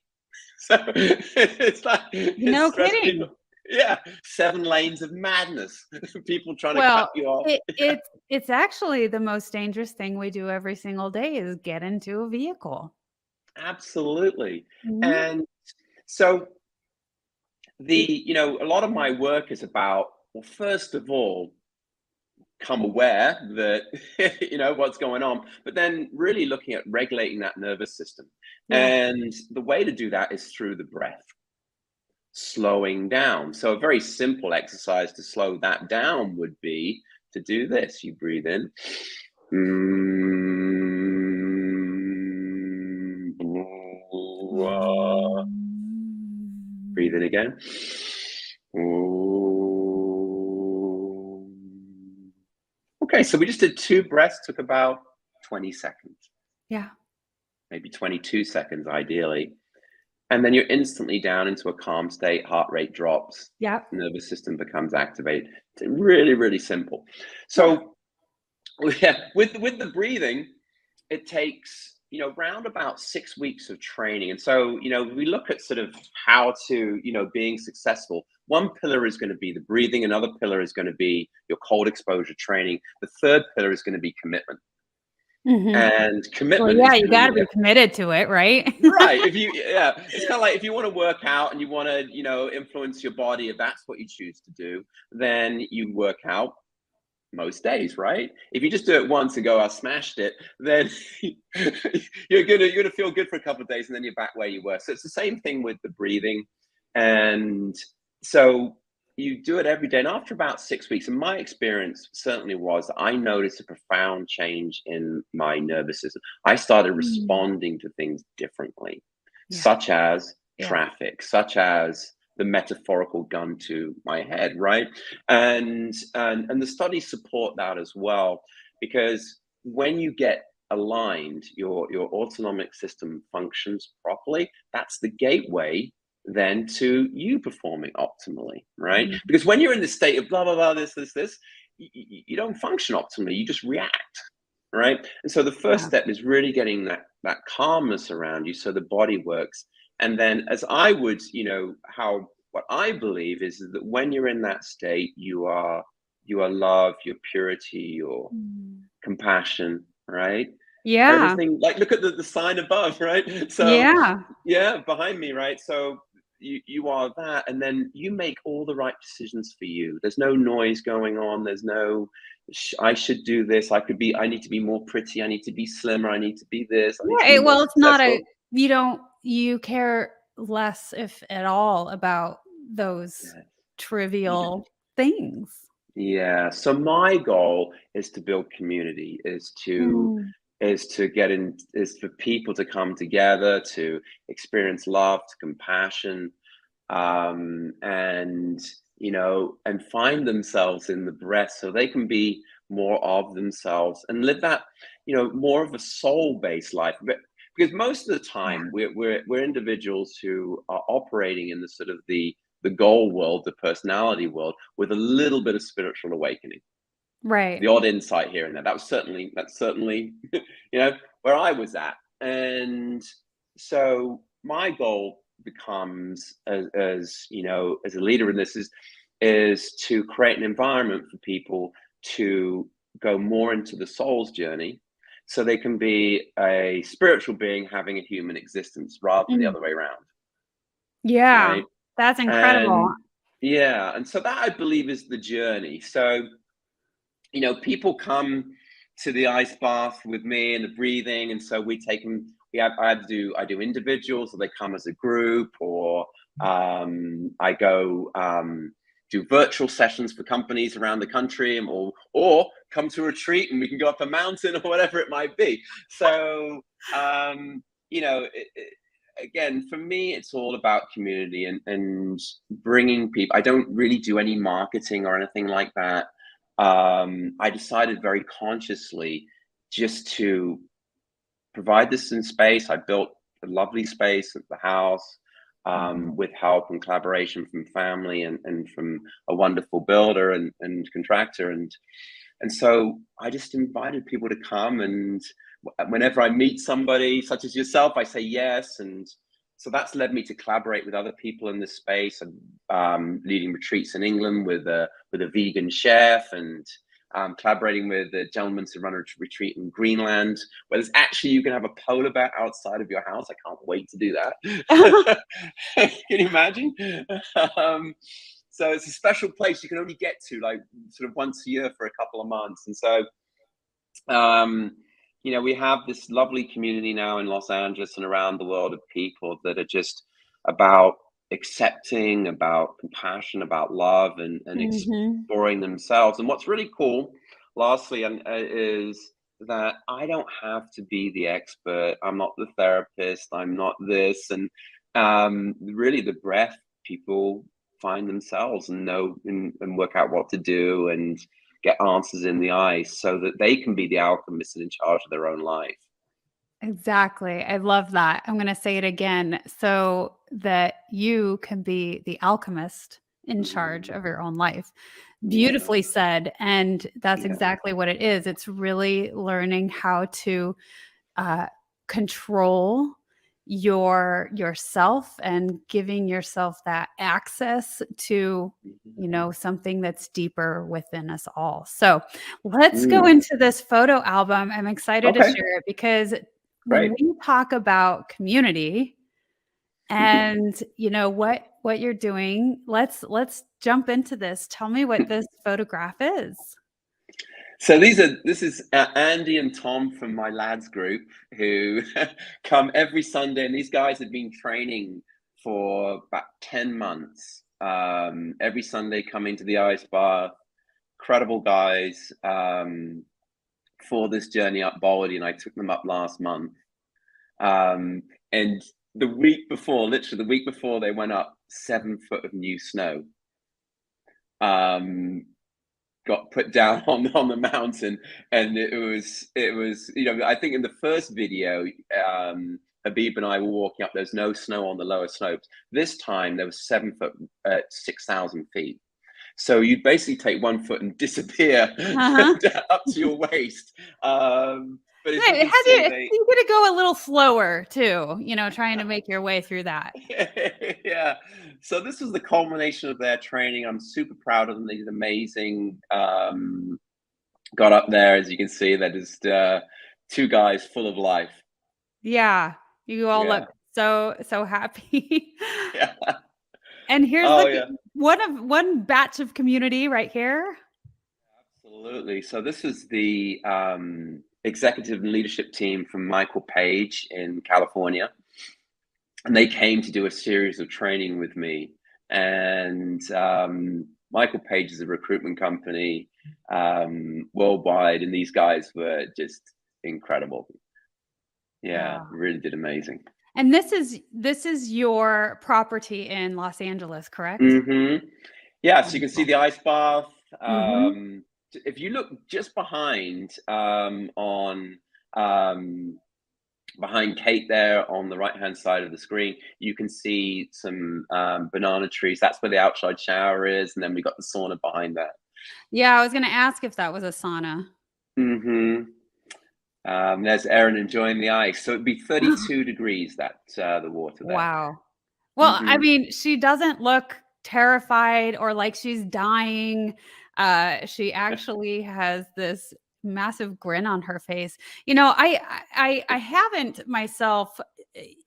[SPEAKER 2] So it's like,
[SPEAKER 1] no kidding.
[SPEAKER 2] People. Yeah, 7 lanes of madness. People trying to cut you off.
[SPEAKER 1] It's actually the most dangerous thing we do every single day is get into a
[SPEAKER 2] vehicle. And so you know, a lot of my work is about, well, first of all, become aware that, you know, what's going on, but then really looking at regulating that nervous system. And the way to do that is through the breath. Slowing down. So a very simple exercise to slow that down would be to do this. You breathe in. Breathe in again. Okay, so we just did 2 breaths, took about 20 seconds.
[SPEAKER 1] Yeah.
[SPEAKER 2] maybe 22 seconds ideally. And then you're instantly down into a calm state, heart rate drops,
[SPEAKER 1] Yeah.
[SPEAKER 2] nervous system becomes activated. It's really, really simple.
[SPEAKER 1] Yeah.
[SPEAKER 2] So yeah, with the breathing, it takes, round about 6 weeks of training. And so, we look at sort of how to, being successful. One pillar is going to be the breathing. Another pillar is going to be your cold exposure training. The third pillar is going to be commitment. And
[SPEAKER 1] Well,
[SPEAKER 2] commitment
[SPEAKER 1] yeah,
[SPEAKER 2] is
[SPEAKER 1] you
[SPEAKER 2] going
[SPEAKER 1] got
[SPEAKER 2] to
[SPEAKER 1] to
[SPEAKER 2] be
[SPEAKER 1] be committed to it, right?
[SPEAKER 2] right. It's kind of like if you want to work out and you want to, influence your body, if that's what you choose to do, then you work out most days, right? If you just do it once and go, I smashed it, then you're gonna feel good for a couple of days and then you're back where you were. So it's the same thing with the breathing. And so you do it every day. And after about 6 weeks, and my experience certainly was that I noticed a profound change in my nervous system. I started responding to things differently,
[SPEAKER 1] Yeah.
[SPEAKER 2] such as
[SPEAKER 1] Yeah.
[SPEAKER 2] traffic, such as the metaphorical gun to my head, right? And the studies support that as well, because when you get aligned, your autonomic system functions properly. That's the gateway then to you performing optimally, right?
[SPEAKER 1] Mhm.
[SPEAKER 2] Because when you're in the state of blah blah blah, this, you don't function optimally. You just react, right? And so the first
[SPEAKER 1] Yeah.
[SPEAKER 2] step is really getting that calmness around you, so the body works. And then, as I would, what I believe is that when you're in that state, you are love, your purity, your compassion, right?
[SPEAKER 1] Yeah.
[SPEAKER 2] Everything, like, look at the sign above, right? So
[SPEAKER 1] Yeah.
[SPEAKER 2] yeah, behind me, right? So you are that, and then you make all the right decisions for you. There's no noise going on. There's no I should do this. I need to be more pretty. I need to be slimmer. I need to be this. I need to be
[SPEAKER 1] Right.
[SPEAKER 2] more
[SPEAKER 1] Well, it's not
[SPEAKER 2] successful.
[SPEAKER 1] you care less, if at all, about those
[SPEAKER 2] Yeah.
[SPEAKER 1] trivial things.
[SPEAKER 2] Yeah. So my goal is to build community,
[SPEAKER 1] Mm.
[SPEAKER 2] is for people to come together, to experience love, to compassion, and and find themselves in the breath, so they can be more of themselves and live that, more of a soul-based life. But because most of the
[SPEAKER 1] Yeah.
[SPEAKER 2] time we're individuals who are operating in the sort of the goal world, the personality world, with a little bit of spiritual awakening,
[SPEAKER 1] Right.
[SPEAKER 2] the odd insight here and there. That's certainly where I was at. And so my goal becomes, as a leader in this, is to create an environment for people to go more into the soul's journey, so they can be a spiritual being having a human existence rather than the
[SPEAKER 1] Mm.
[SPEAKER 2] other way around,
[SPEAKER 1] Yeah.
[SPEAKER 2] right?
[SPEAKER 1] That's incredible.
[SPEAKER 2] And yeah, and so that, I believe, is the journey. So people come to the ice bath with me and the breathing, and so we take them. I do individuals, or they come as a group, or I go do virtual sessions for companies around the country, or come to a retreat and we can go up a mountain or whatever it might be. So again, for me, it's all about community and bringing people. I don't really do any marketing or anything like that. I decided very consciously just to provide this in space. I built a lovely space at the house, with help and collaboration from family and from a wonderful builder and contractor. And so I just invited people to come. And whenever I meet somebody such as yourself, I say yes. And so that's led me to collaborate with other people in this space. And leading retreats in England with a vegan chef, and collaborating with a gentleman to run a retreat in Greenland, where there's actually, you can have a polar bear outside of your house. I can't wait to do that. Can you imagine? So it's a special place you can only get to, like, sort of once a year for a couple of months. And so we have this lovely community now in Los Angeles and around the world of people that are just about accepting, about compassion, about love, and
[SPEAKER 1] Mhm.
[SPEAKER 2] exploring themselves. And what's really cool, lastly, is that I don't have to be the expert. I'm not the therapist. I'm not this. And really, the breath, people find themselves and know and work out what to do and get answers in the ice, so that they can be the alchemists and in charge of their own life.
[SPEAKER 1] Exactly. I love that. I'm going to say it again so that you can be the alchemist in charge of your own life.
[SPEAKER 2] Yeah,
[SPEAKER 1] Beautifully said. And that's
[SPEAKER 2] yeah.
[SPEAKER 1] exactly what it is. It's really learning how to uh, control yourself and giving yourself that access to something that's deeper within us all. So let's go
[SPEAKER 2] Mm,
[SPEAKER 1] into this photo album. I'm excited to
[SPEAKER 2] okay,
[SPEAKER 1] share it because when
[SPEAKER 2] great.
[SPEAKER 1] we talk about community and what you're doing, let's jump into this. Tell me what this photograph is.
[SPEAKER 2] So this is Andy and Tom from my lads group who come every Sunday, and these guys have been training for about 10 months. Every Sunday coming to the ice bath, incredible guys, for this journey up Baldi, and I took them up last month. And the week before, literally the week before they went up, 7 foot of new snow. Got put down on the mountain, and it was I think in the first video, Habib and I were walking up. There's no snow on the lower slopes. This time there was 7 foot at 6,000 feet. So you'd basically take 1 foot and disappear
[SPEAKER 1] Uh-huh.
[SPEAKER 2] up to your waist. But as you
[SPEAKER 1] Right,
[SPEAKER 2] can see,
[SPEAKER 1] you got to go a little slower too, trying to make your way through that.
[SPEAKER 2] yeah. So this was the culmination of their training. I'm super proud of them. They did amazing. Got up there, as you can see, they're just 2 guys full of life.
[SPEAKER 1] Yeah, you all
[SPEAKER 2] Yeah.
[SPEAKER 1] look so happy.
[SPEAKER 2] Yeah.
[SPEAKER 1] And here's
[SPEAKER 2] Oh yeah.
[SPEAKER 1] one batch of community right here.
[SPEAKER 2] Absolutely. So this is the executive and leadership team from Michael Page in California, and they came to do a series of training with me. And Michael Page is a recruitment company worldwide, and these guys were just incredible. Yeah,
[SPEAKER 1] Wow.
[SPEAKER 2] really did amazing.
[SPEAKER 1] And this is your property in Los Angeles, correct?
[SPEAKER 2] Mm-hmm. Yeah, so you can see
[SPEAKER 1] Wonderful.
[SPEAKER 2] the ice bath.
[SPEAKER 1] Mhm.
[SPEAKER 2] If you look just behind on behind Kate there on the right-hand side of the screen, you can see some banana trees. That's where the outside shower is, and then we got the sauna behind that.
[SPEAKER 1] Yeah, I was gonna ask if that was a sauna.
[SPEAKER 2] Mm-hmm. There's Erin enjoying the ice. So it'd be 32 degrees, that the water there.
[SPEAKER 1] Wow. Well, I
[SPEAKER 2] Mm-hmm.
[SPEAKER 1] mean, she doesn't look terrified or like she's dying. She actually has this massive grin on her face. I haven't myself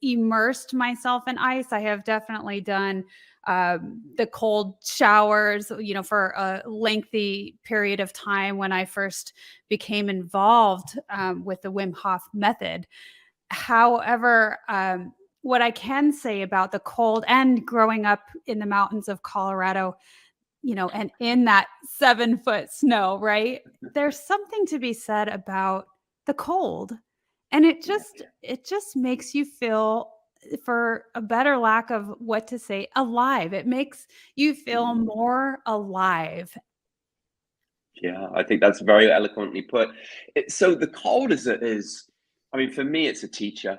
[SPEAKER 1] immersed myself in ice. I have definitely done the cold showers, for a lengthy period of time when I first became involved with the Wim Hof method. However, what I can say about the cold and growing up in the mountains of Colorado, and in that 7-foot snow, right? There's something to be said about the cold. And it just makes you feel, for a better lack of what to say, alive. It makes you feel more alive.
[SPEAKER 2] Yeah, I think that's very eloquently put. So the cold is, I mean, for me, it's a teacher,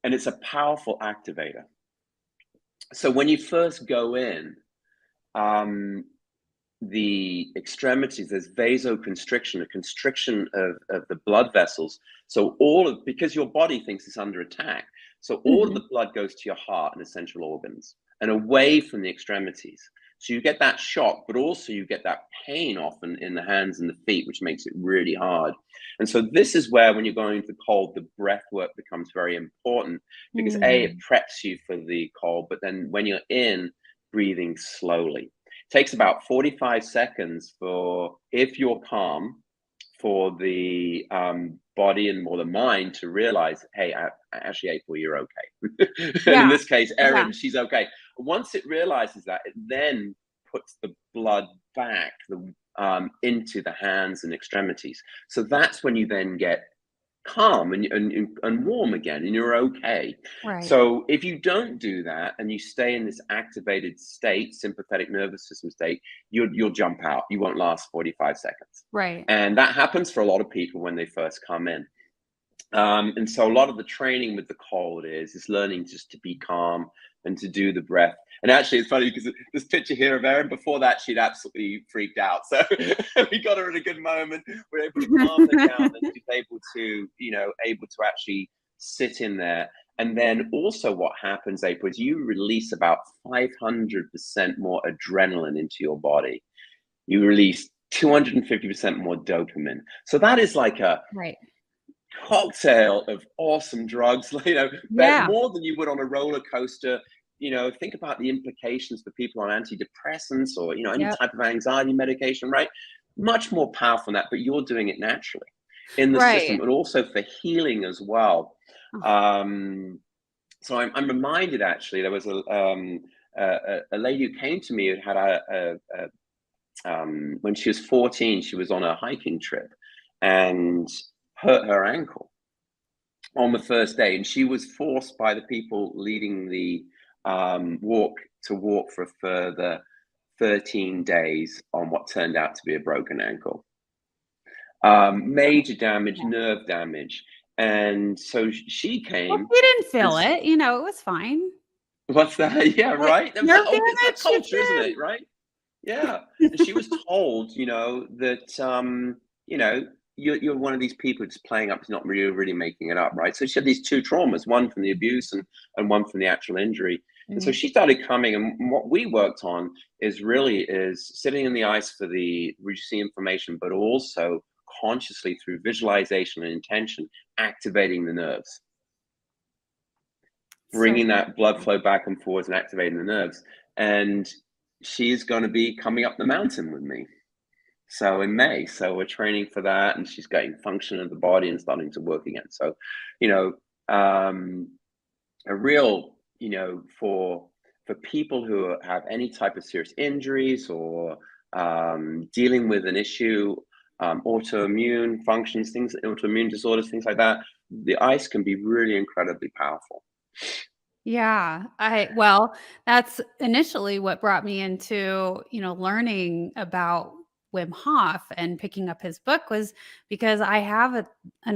[SPEAKER 2] and it's a powerful activator. So when you first go in, um, the extremities, there's vasoconstriction, a constriction of the blood vessels. So because your body thinks it's under attack, so all of
[SPEAKER 1] Mhm.
[SPEAKER 2] the blood goes to your heart and essential organs and away from the extremities. So you get that shock, but also you get that pain often in the hands and the feet, which makes it really hard. And so this is where, when you're going into the cold, the breath work becomes very important, because it
[SPEAKER 1] Mm.
[SPEAKER 2] preps you for the cold, but then when you're in, breathing slowly. Takes about 45 seconds for, if you're calm, for the body and more the mind to realize, hey, actually, April, you're okay. And in
[SPEAKER 1] Yeah.
[SPEAKER 2] this case,
[SPEAKER 1] Yeah.
[SPEAKER 2] Erin, she's okay. Once it realizes that, it then puts the blood back into the hands and extremities. So that's when you then get calm and warm again, and you're okay.
[SPEAKER 1] Right.
[SPEAKER 2] So if you don't do that and you stay in this activated state, sympathetic nervous system state, you'll jump out. You won't last 45 seconds.
[SPEAKER 1] Right.
[SPEAKER 2] And that happens for a lot of people when they first come in. And so a lot of the training with the cold is learning just to be calm and to do the breath. And actually, it's funny because this picture here of Erin, before that, she'd absolutely freaked out. So we got her at a good moment. We're able to calm her down, and she's able to, able to actually sit in there. And then also what happens, April, is you release about 500% more adrenaline into your body. You release 250% more dopamine. So that is like a cocktail of awesome drugs, more than you would on a roller coaster. Think about the implications for people on antidepressants or, any type of anxiety medication, right? Much more powerful than that, but you're doing it naturally in the system, and also for healing as well. So I'm reminded, actually, there was a lady who came to me who had when she was 14, she was on a hiking trip and hurt her ankle on the first day, and she was forced by the people leading the walk for a further 13 days on what turned out to be a broken ankle. Major damage, nerve damage. And so she came.
[SPEAKER 1] Well, she didn't feel it, it was fine.
[SPEAKER 2] What's that? Yeah, right.
[SPEAKER 1] Nerve
[SPEAKER 2] It's that culture, isn't it? Right. Yeah. And she was told, that you're one of these people just playing up, not really making it up, right? So she had these two traumas, one from the abuse and one from the actual injury. Mm-hmm. And so she started coming, and what we worked on is sitting in the ice for the reducing inflammation, but also consciously through visualization and intention, activating the nerves, bringing that blood flow back and forwards and activating the nerves. And she's going to be coming up the mountain with me. So in May, so we're training for that, and she's getting function of the body and starting to work again. So, a real, for people who have any type of serious injuries or dealing with an issue, autoimmune functions, autoimmune disorders, things like that, the ice can be really incredibly powerful.
[SPEAKER 1] Yeah, well, that's initially what brought me into, learning about Wim Hof and picking up his book, was because I have an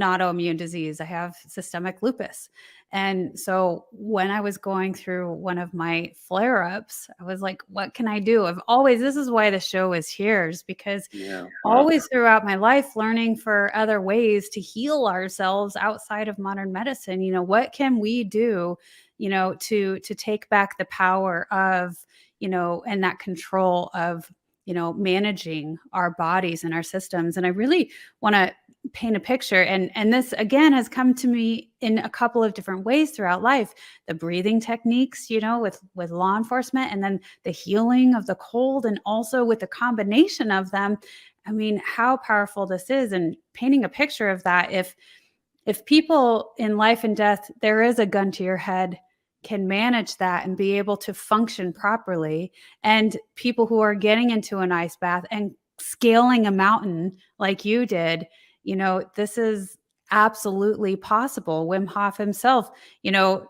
[SPEAKER 1] autoimmune disease. I have systemic lupus. And so when I was going through one of my flare-ups, I was like, what can I do? This is why the show is here, is because always throughout my life, learning for other ways to heal ourselves outside of modern medicine. What can we do, to take back the power of, and that control of, managing our bodies and our systems. And I really want to paint a picture. And this, again, has come to me in a couple of different ways throughout life. The breathing techniques, with law enforcement, and then the healing of the cold, and also with the combination of them. I mean, how powerful this is, and painting a picture of that. If people in life and death, there is a gun to your head, can manage that and be able to function properly, and people who are getting into an ice bath and scaling a mountain like you did, this is absolutely possible. Wim Hof himself, being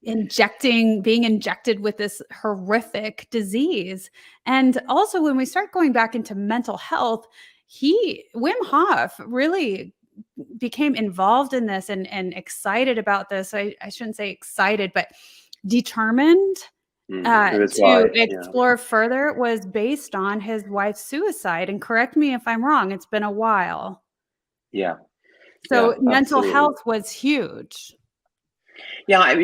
[SPEAKER 1] injected with this horrific disease. And also, when we start going back into mental health, Wim Hof really became involved in this and excited about this. I shouldn't say excited, but determined to explore further, was based on his wife's suicide. And correct me if I'm wrong, it's been a while.
[SPEAKER 2] Yeah.
[SPEAKER 1] So mental health was huge.
[SPEAKER 2] Yeah, I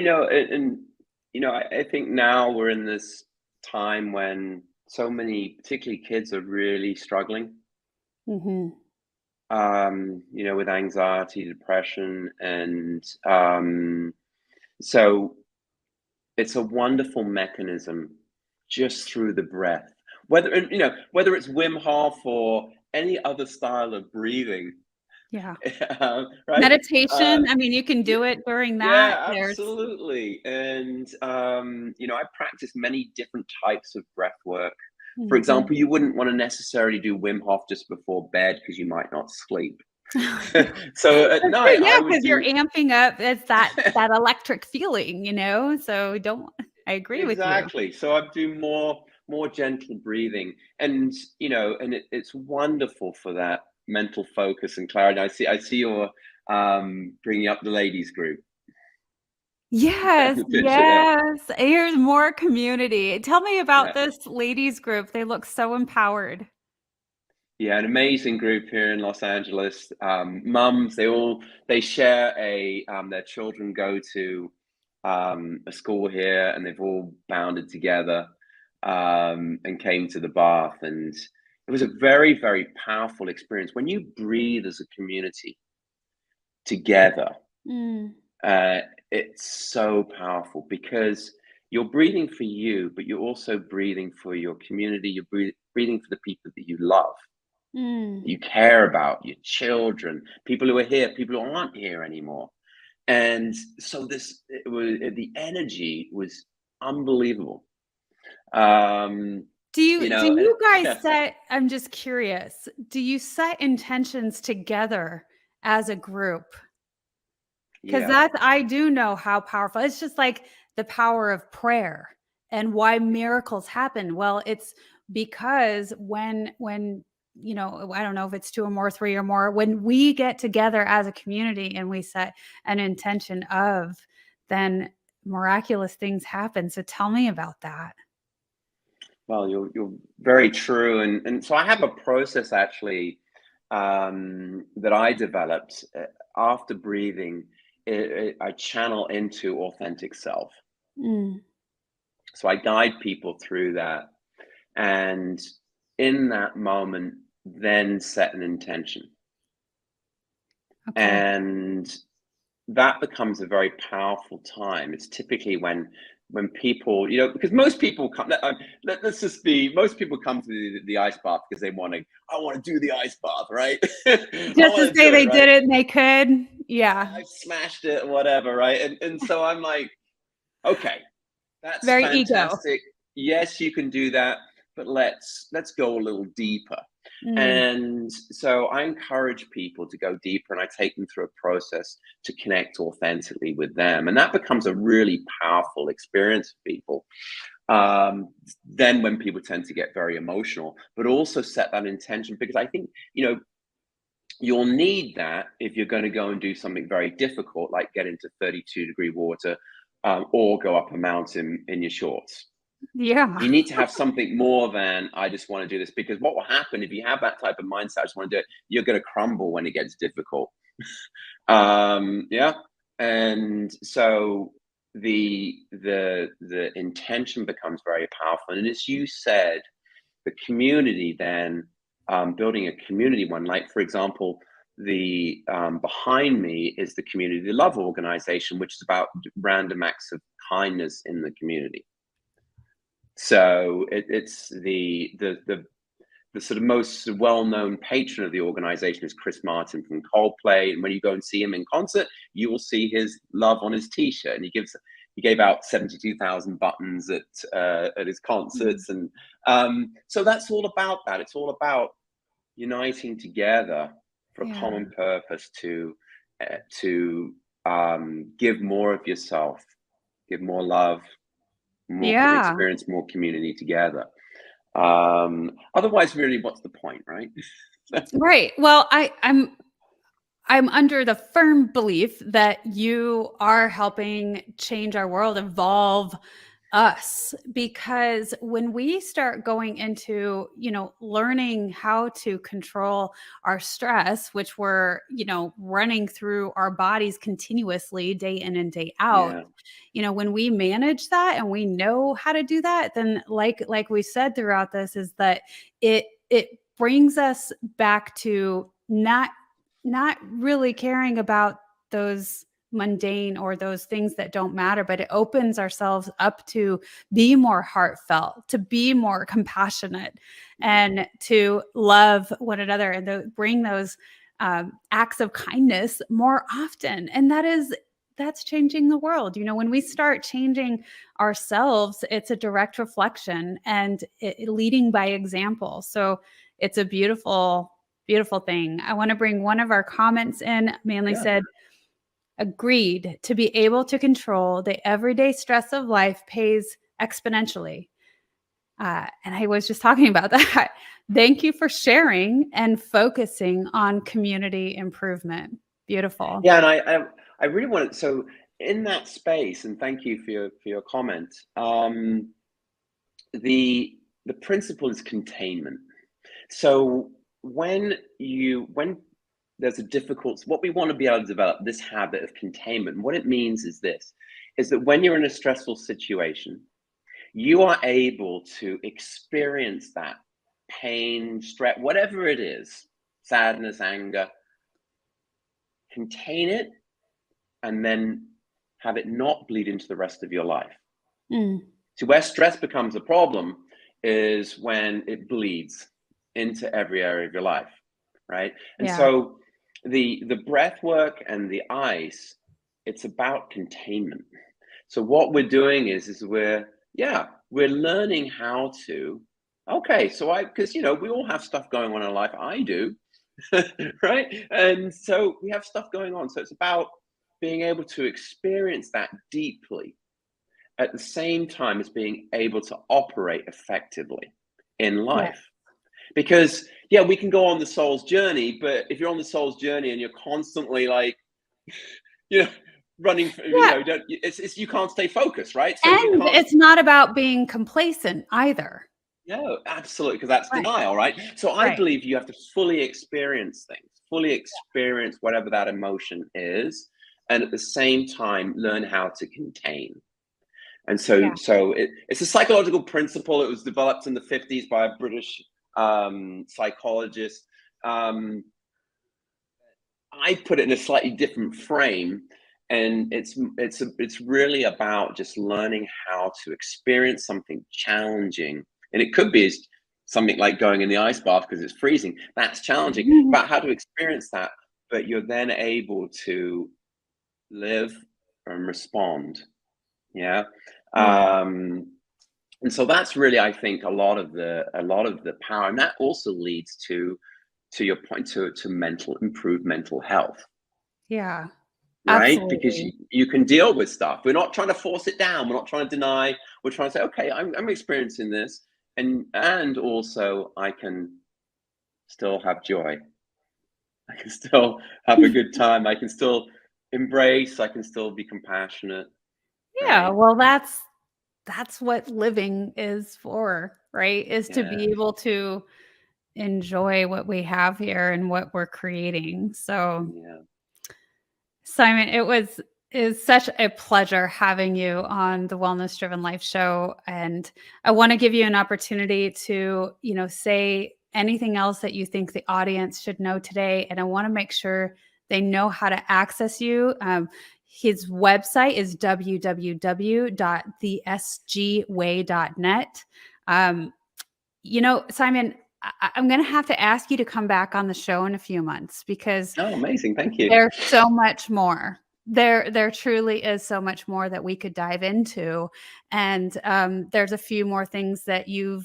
[SPEAKER 2] think now we're in this time when so many, particularly kids, are really struggling. Mm-hmm. With anxiety, depression, and so it's a wonderful mechanism just through the breath. Whether it's Wim Hof or any other style of breathing.
[SPEAKER 1] Yeah.
[SPEAKER 2] Right?
[SPEAKER 1] Meditation. You can do it during that.
[SPEAKER 2] Yeah, absolutely. And I practice many different types of breath work. For example, you wouldn't want to necessarily do Wim Hof just before bed because you might not sleep. So at night,
[SPEAKER 1] because you're amping up. It's that electric feeling, So I agree with you.
[SPEAKER 2] Exactly. So I do more gentle breathing, and it's wonderful for that mental focus and clarity. I see your bringing up the ladies group.
[SPEAKER 1] Yes,
[SPEAKER 2] The picture, yeah.
[SPEAKER 1] yes. Here's more community. Tell me about
[SPEAKER 2] Yeah.
[SPEAKER 1] this ladies group. They look so empowered.
[SPEAKER 2] Yeah, an amazing group here in Los Angeles. Mums, they share their children go to a school here, and they've all bounded together and came to the bath, and it was a very, very powerful experience when you breathe as a community together.
[SPEAKER 1] Mm,
[SPEAKER 2] It's so powerful because you're breathing for you, but you're also breathing for your community. You're breathing for the people that you love,
[SPEAKER 1] mm.
[SPEAKER 2] you care about, your children, people who are here, people who aren't here anymore. And so the energy was unbelievable.
[SPEAKER 1] Do you guys
[SPEAKER 2] Yeah,
[SPEAKER 1] set, I'm just curious, do you set intentions together as a group? Because
[SPEAKER 2] yeah,
[SPEAKER 1] I do know how powerful. It's just like the power of prayer and why miracles happen. Well, it's because when I don't know if it's two or more, three or more, when we get together as a community and we set an intention of, then miraculous things happen. So tell me about that.
[SPEAKER 2] well, you're very true, and so I have a process actually that I developed after breathing. I channel into authentic self.
[SPEAKER 1] Mm,
[SPEAKER 2] So I guide people through that, and in that moment, then set an intention,
[SPEAKER 1] okay.
[SPEAKER 2] and that becomes a very powerful time. It's typically when people, because most people come. Let's just be. Most people come to the ice bath because they want to. I want to do the ice bath, right? I
[SPEAKER 1] Just to
[SPEAKER 2] want to
[SPEAKER 1] say
[SPEAKER 2] do it,
[SPEAKER 1] they
[SPEAKER 2] right?
[SPEAKER 1] did it and they could. Yeah.
[SPEAKER 2] I've smashed it, whatever, right? And so I'm like, okay, that's
[SPEAKER 1] Very ego.
[SPEAKER 2] fantastic. Yes, you can do that, but let's go a little deeper.
[SPEAKER 1] Mm,
[SPEAKER 2] And so I encourage people to go deeper, and I take them through a process to connect authentically with them. And that becomes a really powerful experience for people. Then when people tend to get very emotional, but also set that intention, because I think, you'll need that if you're going to go and do something very difficult, like get into 32-degree water or go up a mountain in your shorts.
[SPEAKER 1] yeah.
[SPEAKER 2] You need to have something more than I just want to do this, because what will happen if you have that type of mindset, I just want to do it, you're going to crumble when it gets difficult. Yeah. And so the intention becomes very powerful. And as you said, the community then, building a community one, like for example, the behind me is the Community Love organization, which is about random acts of kindness in the community. So it's the sort of most well-known patron of the organization is Chris Martin from Coldplay, and when you go and see him in concert, you will see his love on his T-shirt, and he gave out 72,000 buttons at his concerts, and so that's all about that. It's all about uniting together for a
[SPEAKER 1] Yeah.
[SPEAKER 2] common purpose to give more of yourself, give more love,
[SPEAKER 1] Yeah.
[SPEAKER 2] experience more community together. Otherwise, really, what's the point, right?
[SPEAKER 1] Right. Well, I'm under the firm belief that you are helping change our world, evolve us, because when we start going into, learning how to control our stress, which we're, running through our bodies continuously day in and day out,
[SPEAKER 2] Yeah,
[SPEAKER 1] when we manage that and we know how to do that, then like we said throughout this, is that it brings us back to not really caring about those mundane or those things that don't matter, but it opens ourselves up to be more heartfelt, to be more compassionate, and to love one another, and to bring those acts of kindness more often. And that's changing the world. When we start changing ourselves, it's a direct reflection, and leading by example. So it's a beautiful thing. I want to bring one of our comments in. Manly
[SPEAKER 2] yeah.
[SPEAKER 1] said, agreed, to be able to control the everyday stress of life pays exponentially. And I was just talking about that. Thank you for sharing and focusing on community improvement. Beautiful.
[SPEAKER 2] Yeah, and I really want to, so in that space, and thank you for your comment. The principle is containment. So when there's a difficult, what we want to be able to develop this habit of containment. What it means is this: is that when you're in a stressful situation, you are able to experience that pain, stress, whatever it is, sadness, anger, contain it, and then have it not bleed into the rest of your life. So where stress becomes a problem is when it bleeds into every area of your life, right? And so the breath work and the ice, it's about containment. So what we're doing is we're learning how to, okay, so because we all have stuff going on in life. I do, right? And so we have stuff going on. So it's about being able to experience that deeply at the same time as being able to operate effectively in life. Because we can go on the soul's journey, but if you're on the soul's journey and you're constantly like, running, you can't stay focused, right? So
[SPEAKER 1] and it's not about being complacent either.
[SPEAKER 2] No, absolutely, because that's denial, right? So I believe you have to fully experience things, fully experience whatever that emotion is, and at the same time learn how to contain. And so it's a psychological principle. It was developed in the 50s by a British psychologist. I put it in a slightly different frame, and it's really about just learning how to experience something challenging. And it could be something like going in the ice bath because it's freezing. That's challenging. About how to experience that, but you're then able to live and respond. Yeah. And so that's really, I think, a lot of the power, and that also leads to your point, to improved mental health.
[SPEAKER 1] Yeah.
[SPEAKER 2] Right.
[SPEAKER 1] Absolutely.
[SPEAKER 2] Because you can deal with stuff. We're not trying to force it down. We're not trying to deny. We're trying to say, okay, I'm experiencing this, and also I can still have joy. I can still have a good time. I can still embrace. I can still be compassionate.
[SPEAKER 1] Yeah.
[SPEAKER 2] Right?
[SPEAKER 1] Well, that's what living is for, right? Is to be able to enjoy what we have here and what we're creating. So, Simon, is such a pleasure having you on the Wellness Driven Life show, and I want to give you an opportunity to, say anything else that you think the audience should know today, and I want to make sure they know how to access you. His website is www.thesgway.net. Simon, I'm going to have to ask you to come back on the show in a few months because
[SPEAKER 2] amazing. Thank you.
[SPEAKER 1] There's so much more. There truly is so much more that we could dive into. And there's a few more things that you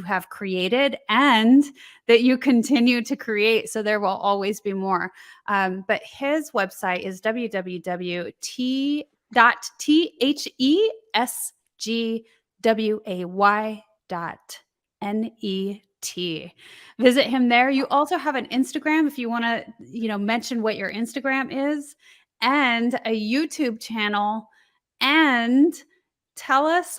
[SPEAKER 1] have created and that you continue to create. So there will always be more. But his website is www.thesgway.net. Visit him there. You also have an Instagram if you want to, mention what your Instagram is, and a YouTube channel, and tell us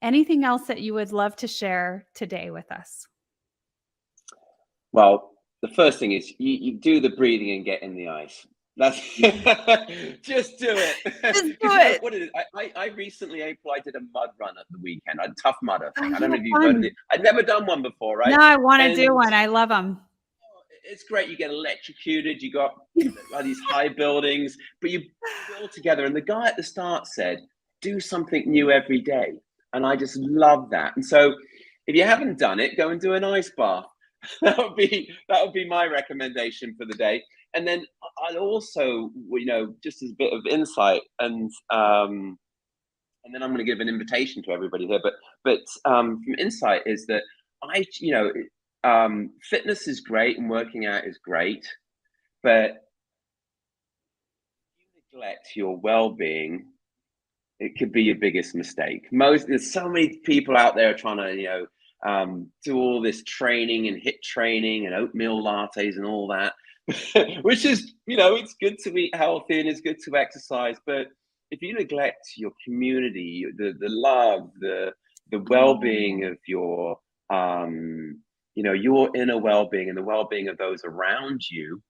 [SPEAKER 1] anything else that you would love to share today with us.
[SPEAKER 2] Well, the first thing is you do the breathing and get in the ice. That's just do it.
[SPEAKER 1] Just do it.
[SPEAKER 2] What is it? I recently, April, I did a mud run at the weekend, a Tough Mudder thing.
[SPEAKER 1] Oh,
[SPEAKER 2] I don't know if you've heard of it. I'd never done one before, right?
[SPEAKER 1] No, I want to do one. I love them.
[SPEAKER 2] It's great. You get electrocuted. You got these high buildings, but you build together. And the guy at the start said, do something new every day. And I just love that. And so if you haven't done it, go and do an ice bath. That would be my recommendation for the day. And then I'd also, just as a bit of insight, and then I'm going to give an invitation to everybody here. But from insight is that fitness is great and working out is great, but if you neglect your well-being, it could be your biggest mistake. There's so many people out there trying to do all this training and HIIT training and oatmeal lattes and all that. which is, you know, it's good to eat healthy and it's good to exercise, but if you neglect your community, the love, the well-being of your you know, your inner well-being and the well-being of those around you,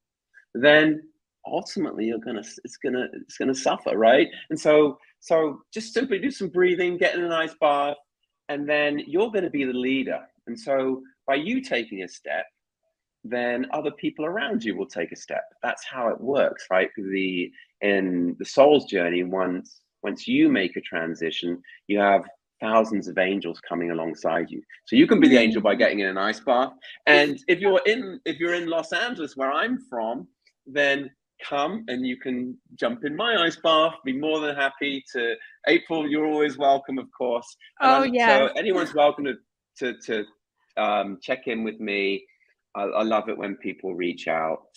[SPEAKER 2] then ultimately it's gonna suffer, right? And so just simply do some breathing, get in a nice bath, and then you're going to be the leader. And so by you taking a step, then other people around you will take a step. That's how it works, right? Because in the soul's journey, once you make a transition, you have thousands of angels coming alongside you. So you can be the angel by getting in an ice bath. And if you're in Los Angeles, where I'm from, then come and you can jump in my ice bath. Be more than happy to. April, you're always welcome, of course. And so anyone's welcome to check in with me. I love it when people reach out,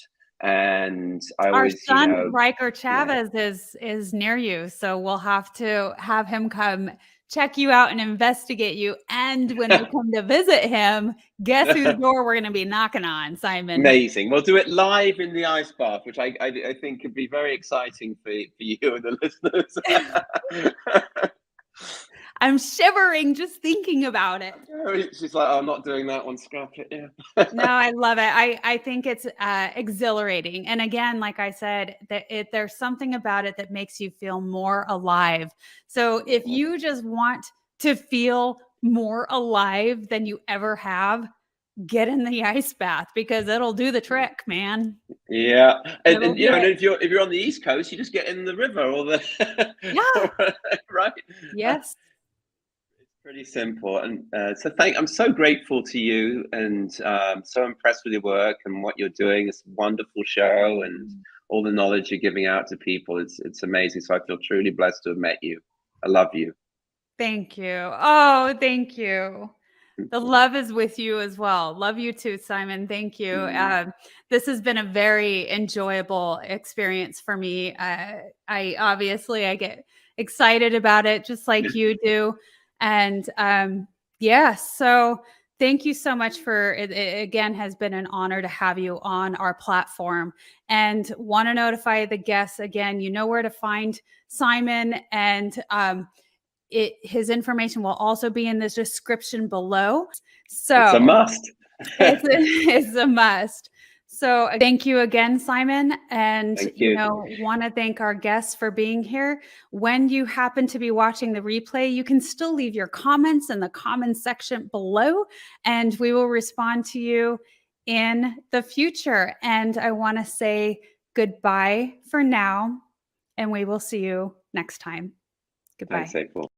[SPEAKER 2] and I always,
[SPEAKER 1] our son,
[SPEAKER 2] you know,
[SPEAKER 1] Riker Chavez, is near you, so we'll have to have him come check you out and investigate you. And when we come to visit him, guess whose door we're going to be knocking on, Simon?
[SPEAKER 2] Amazing. We'll do it live in the ice bath, which I think could be very exciting for you and the listeners.
[SPEAKER 1] I'm shivering just thinking about it.
[SPEAKER 2] She's like, oh, I'm not doing that one, scrap it. Yeah.
[SPEAKER 1] No, I love it. I think it's exhilarating. And again, like I said, there's something about it that makes you feel more alive. So if you just want to feel more alive than you ever have, get in the ice bath, because it'll do the trick, man.
[SPEAKER 2] Yeah. And you know, and if you're on the East Coast, you just get in the river or the right?
[SPEAKER 1] Yes.
[SPEAKER 2] Pretty simple. And so I'm so grateful to you, and so impressed with your work and what you're doing. It's a wonderful show, and all the knowledge you're giving out to people. It's amazing. So I feel truly blessed to have met you. I love you.
[SPEAKER 1] Thank you. Oh, thank you. The love is with you as well. Love you too, Simon. Thank you. This has been a very enjoyable experience for me. I get excited about it just like you do. And so thank you so much for it. It again has been an honor to have you on our platform, and want to notify the guests again, you know where to find Simon, and his information will also be in the description below. So
[SPEAKER 2] it's a must.
[SPEAKER 1] it's a must. So thank you again, Simon. And, you know, want to thank our guests for being here. When you happen to be watching the replay, you can still leave your comments in the comments section below, and we will respond to you in the future. And I want to say goodbye for now, and we will see you next time. Goodbye.
[SPEAKER 2] Thanks, April.